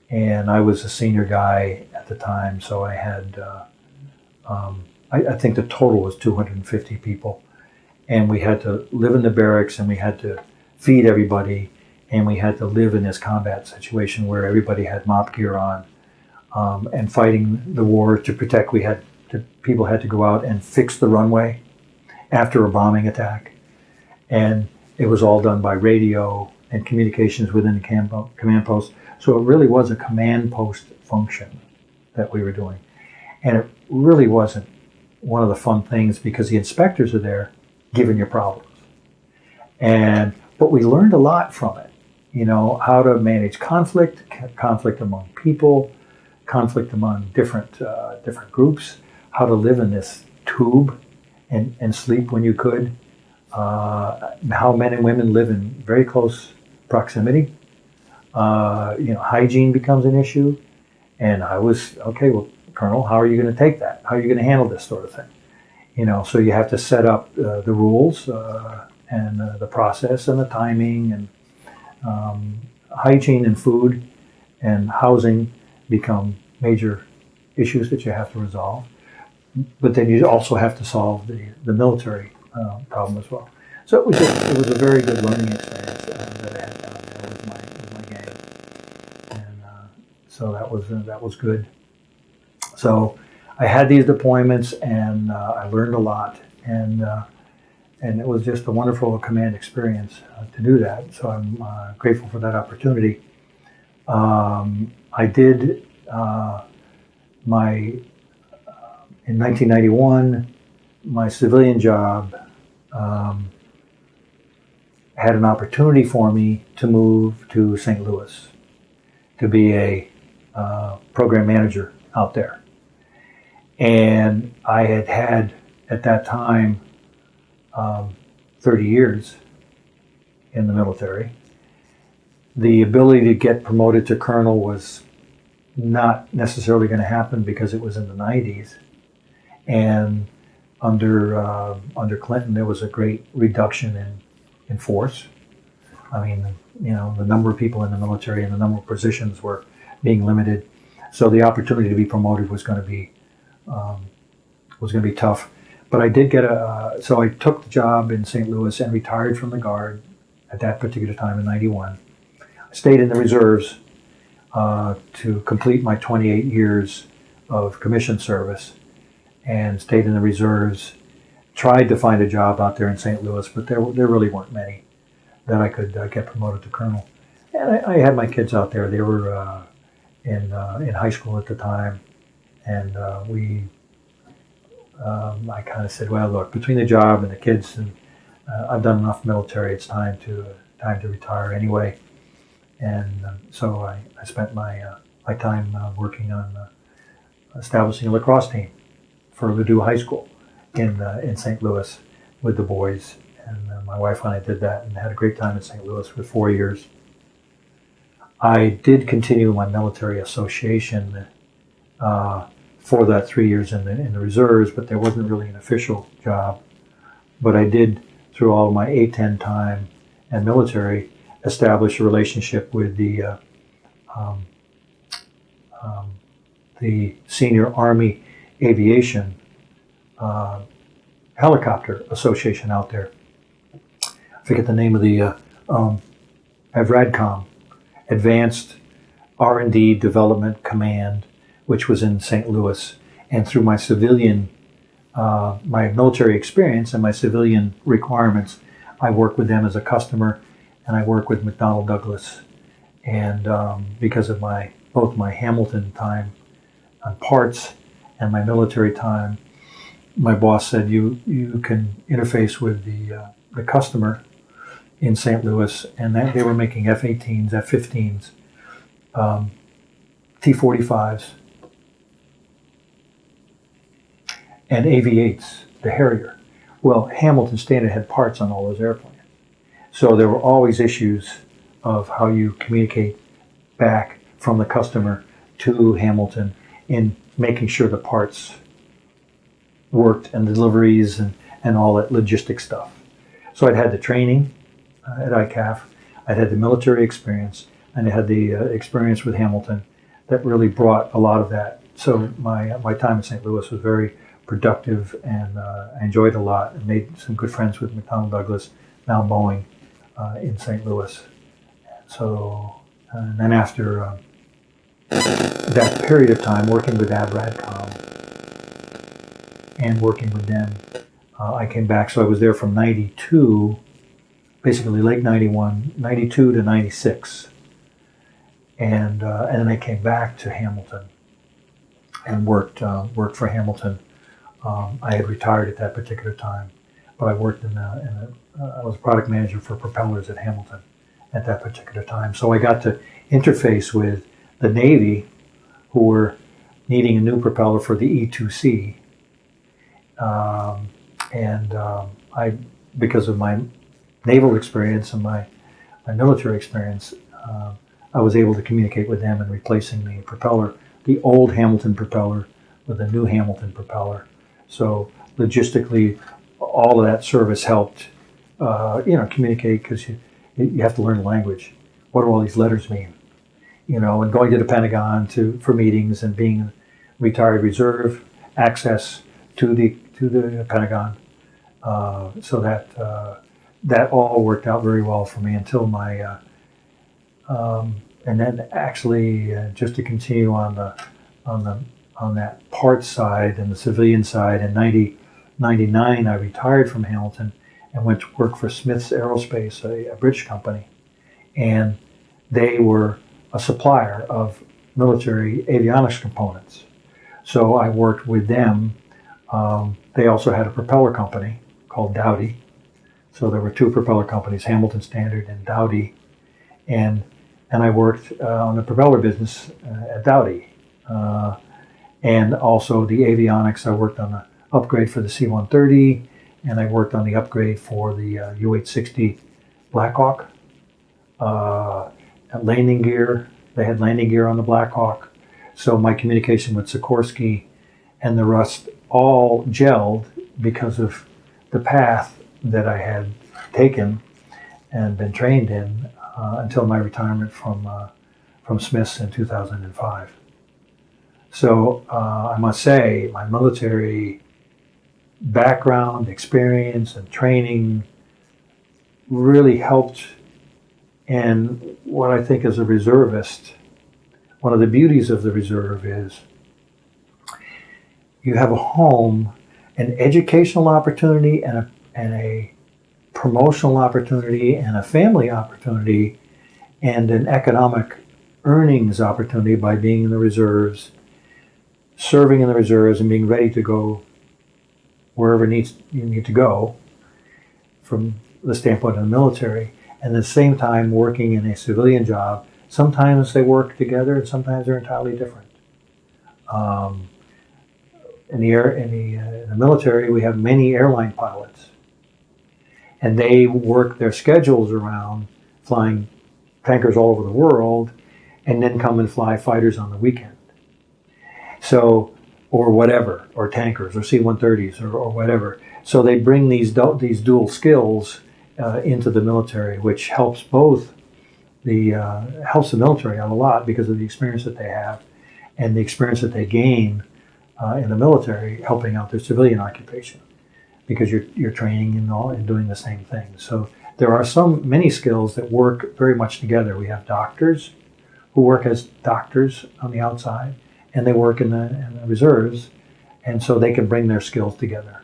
and I was a senior guy at the time, so I had, I think the total was 250 people. And we had to live in the barracks, and we had to feed everybody, and we had to live in this combat situation where everybody had MOP gear on, and fighting the war to protect. People had to go out and fix the runway after a bombing attack. And it was all done by radio and communications within the command post. So it really was a command post function that we were doing. And it really wasn't one of the fun things, because the inspectors are there giving you problems. But we learned a lot from it. How to manage conflict among people, conflict among different groups, how to live in this tube and sleep when you could, how men and women live in very close proximity. Hygiene becomes an issue. And I was, okay, well, Colonel, how are you going to take that? How are you going to handle this sort of thing? So you have to set up the rules and the process and the timing and hygiene and food and housing become major issues that you have to resolve. But then you also have to solve the military problem as well. So it was a very good learning experience that I had down there with my gang, and so that was good. So I had these deployments, and I learned a lot, and it was just a wonderful command experience to do that. So I'm grateful for that opportunity. I did my in 1991, my civilian job had an opportunity for me to move to St. Louis to be a program manager out there. And I had at that time 30 years in the military. The ability to get promoted to colonel was not necessarily going to happen because it was in the 90s. And under Clinton, there was a great reduction in force. I mean, the number of people in the military and the number of positions were being limited. So the opportunity to be promoted was going to be tough. But I did get so I took the job in St. Louis and retired from the Guard at that particular time in '91. I stayed in the reserves to complete my 28 years of commissioned service, and stayed in the reserves. Tried to find a job out there in St. Louis, but there really weren't many that I could get promoted to colonel. And I had my kids out there. They were in high school at the time, and I kind of said, well, look, between the job and the kids, and I've done enough military. It's time to retire anyway. And so I spent my time working on establishing a lacrosse team for Ladue High School in St. Louis with the boys. And my wife and I did that and had a great time in St. Louis for 4 years. I did continue my military association for that 3 years in the reserves, but there wasn't really an official job. But I did, through all of my A-10 time and military, establish a relationship with the Senior Army Aviation Helicopter Association out there. I forget the name of the AVRADCOM, Advanced R&D Development Command, which was in St. Louis. And through my civilian, my military experience and my civilian requirements, I work with them as a customer, and I work with McDonnell Douglas. And because of both my Hamilton time on parts and my military time, my boss said you can interface with the customer in St. Louis, and that they were making F-18s, F-15s, T-45s, and AV-8s, the Harrier. Well, Hamilton Standard had parts on all those airplanes. So there were always issues of how you communicate back from the customer to Hamilton in making sure the parts worked and deliveries and all that logistic stuff. So I'd had the training at ICAF, I'd had the military experience, and I had the experience with Hamilton that really brought a lot of that. So my time in St. Louis was very productive, and I enjoyed it a lot and made some good friends with McDonnell Douglas, now Boeing, in St. Louis. So, and then after that period of time working with AVRADCOM and working with them, I came back. So I was there from 92, basically late 91, 92 to 96. And then I came back to Hamilton and worked for Hamilton. I had retired at that particular time, but I worked I was product manager for propellers at Hamilton at that particular time. So I got to interface with the Navy, who were needing a new propeller for the E-2C. I, because of my naval experience and my military experience, I was able to communicate with them in replacing the propeller, the old Hamilton propeller with the new Hamilton propeller. So logistically, all of that service helped communicate because you have to learn the language. What do all these letters mean? And going to the Pentagon for meetings and being retired reserve, access to the Pentagon. So that all worked out very well for me until my and then actually just to continue on that part side and the civilian side. In 1999, I retired from Hamilton and went to work for Smith's Aerospace, a British company, and they were a supplier of military avionics components. So I worked with them. They also had a propeller company called Dowdy. So there were two propeller companies, Hamilton Standard and Dowdy. And I worked on the propeller business at Dowdy. And also the avionics, I worked on the upgrade for the C-130, and I worked on the upgrade for the U-860 Blackhawk. Landing gear, they had landing gear on the Blackhawk. So my communication with Sikorsky and the rest all gelled because of the path that I had taken and been trained in until my retirement from Smiths in 2005. So I must say my military background, experience, and training really helped. And what I think as a reservist, one of the beauties of the reserve is you have a home, an educational opportunity, and a promotional opportunity, and a family opportunity, and an economic earnings opportunity by being in the reserves, serving in the reserves, and being ready to go wherever you need to go from the standpoint of the military. And at the same time working in a civilian job. Sometimes they work together and sometimes they're entirely different. In the military, we have many airline pilots, and they work their schedules around flying tankers all over the world and then come and fly fighters on the weekend. So, or whatever, or tankers, or C-130s, or whatever. So they bring these dual skills into the military, which helps helps the military out a lot because of the experience that they have and the experience that they gain in the military, helping out their civilian occupation, because you're training and doing the same thing. So there are many skills that work very much together. We have doctors who work as doctors on the outside, and they work in the reserves, and so they can bring their skills together.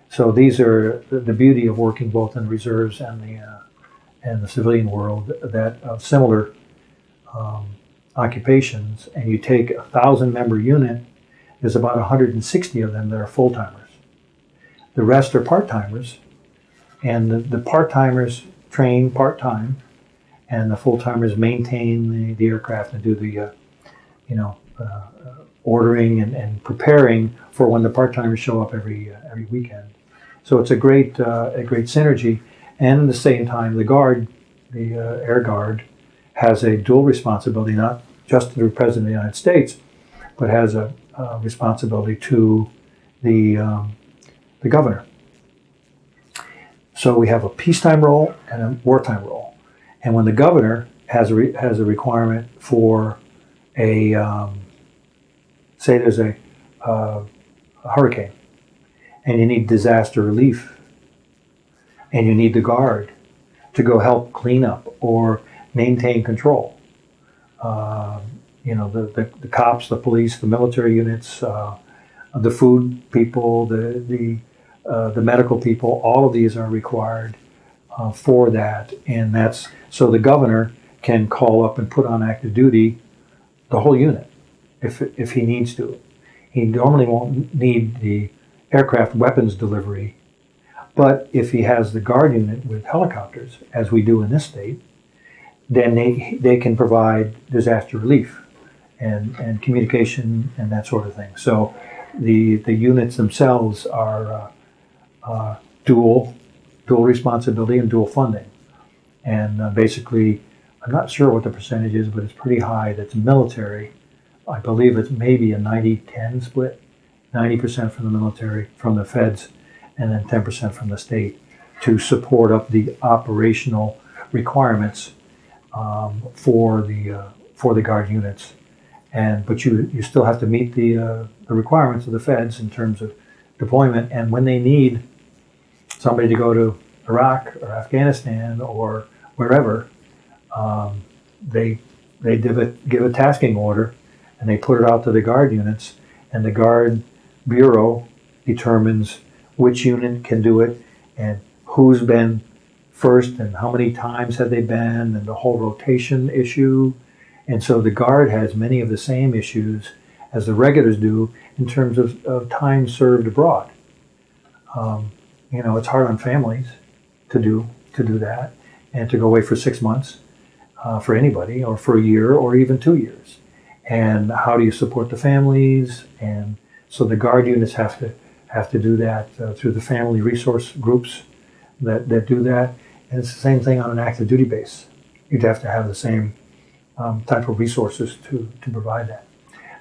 So these are the beauty of working both in the reserves and the civilian world, that of similar occupations. And you take a 1,000-member unit, there's about 160 of them that are full-timers. The rest are part-timers, and the part-timers train part-time, and the full-timers maintain the aircraft and do the ordering and preparing for when the part-timers show up every weekend. So it's a great synergy. And at the same time, the Guard, the Air Guard, has a dual responsibility, not just to the President of the United States, but has a responsibility to the governor. So we have a peacetime role and a wartime role. And when the governor has a requirement for say there's a hurricane, and you need disaster relief, and you need the Guard to go help clean up or maintain control. The cops, the police, the military units, the food people, the medical people, all of these are required for that. And that's so the governor can call up and put on active duty the whole unit if he needs to. He normally won't need the aircraft weapons delivery, but if he has the Guard unit with helicopters, as we do in this state, then they can provide disaster relief and communication and that sort of thing. So the units themselves are dual responsibility and dual funding. And basically, I'm not sure what the percentage is, but it's pretty high. That's military. I believe it's maybe a 90-10 split, 90% from the military, from the feds, and then 10% from the state. to support up the operational requirements for the guard units. But you still have to meet the requirements of the feds in terms of deployment. And when they need somebody to go to Iraq or Afghanistan or wherever, they give a tasking order and they put it out to the guard units, and the guard bureau determines which unit can do it and who's been first and how many times have they been, and the whole rotation issue. And so the guard has many of the same issues as the regulars do in terms of time served abroad. It's hard on families to do that, and to go away for 6 months for anybody, or for a year, or even 2 years. And how do you support the families? And so the guard units have to do that through the family resource groups that do that. And it's the same thing on an active duty base. You'd have to have the same type of resources to provide that.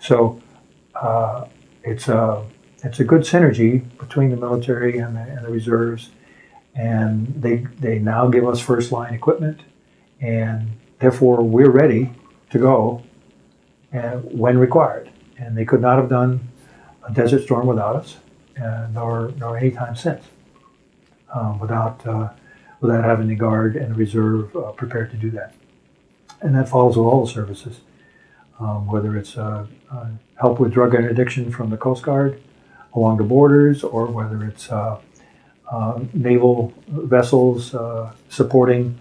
So it's a good synergy between the military and the reserves, and they now give us first line equipment, and therefore we're ready to go when required. And they could not have done a Desert Storm without us, nor any time since, without having the Guard and the Reserve prepared to do that. And that follows with all the services, whether it's help with drug addiction from the Coast Guard along the borders, or whether it's naval vessels supporting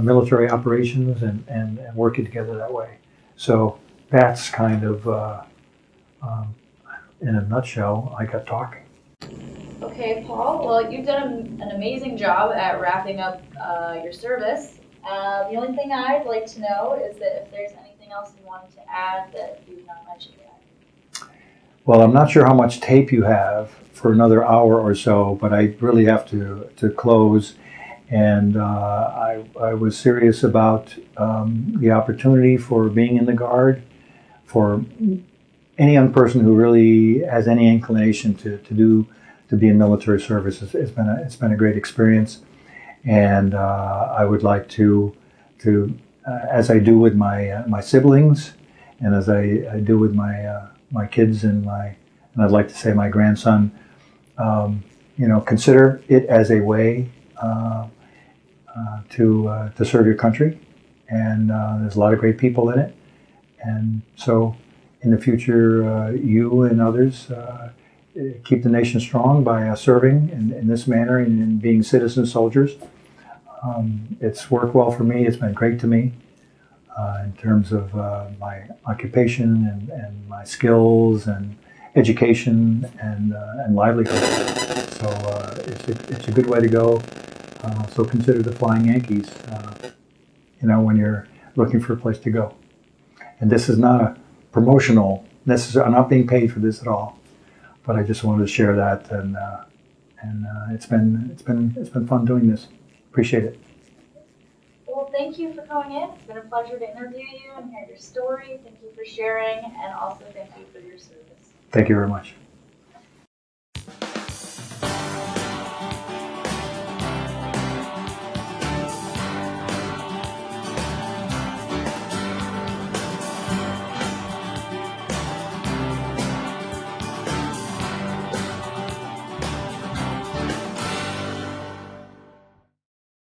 military operations and working together that way. So that's kind of, in a nutshell, I got talking. Okay, Paul. Well, you've done an amazing job at wrapping up your service. The only thing I'd like to know is that if there's anything else you wanted to add that you've not mentioned yet. Well, I'm not sure how much tape you have for another hour or so, but I really have to close. And I was serious about the opportunity for being in the Guard, for any young person who really has any inclination to be in military service. It's been a great experience, and I would like to as I do with my siblings, and as I do with my kids and I'd like to say my grandson, consider it as a way to serve your country, and there's a lot of great people in it, and so in the future, you and others keep the nation strong by serving in this manner and in being citizen soldiers. It's worked well for me. It's been great to me in terms of my occupation and my skills and education and livelihood. So it's a good way to go. So consider the Flying Yankees, when you're looking for a place to go. And this is not a promotional. I'm not being paid for this at all, but I just wanted to share that, and it's been fun doing this. Appreciate it. Well, thank you for coming in. It's been a pleasure to interview you and hear your story. Thank you for sharing, and also thank you for your service. Thank you very much.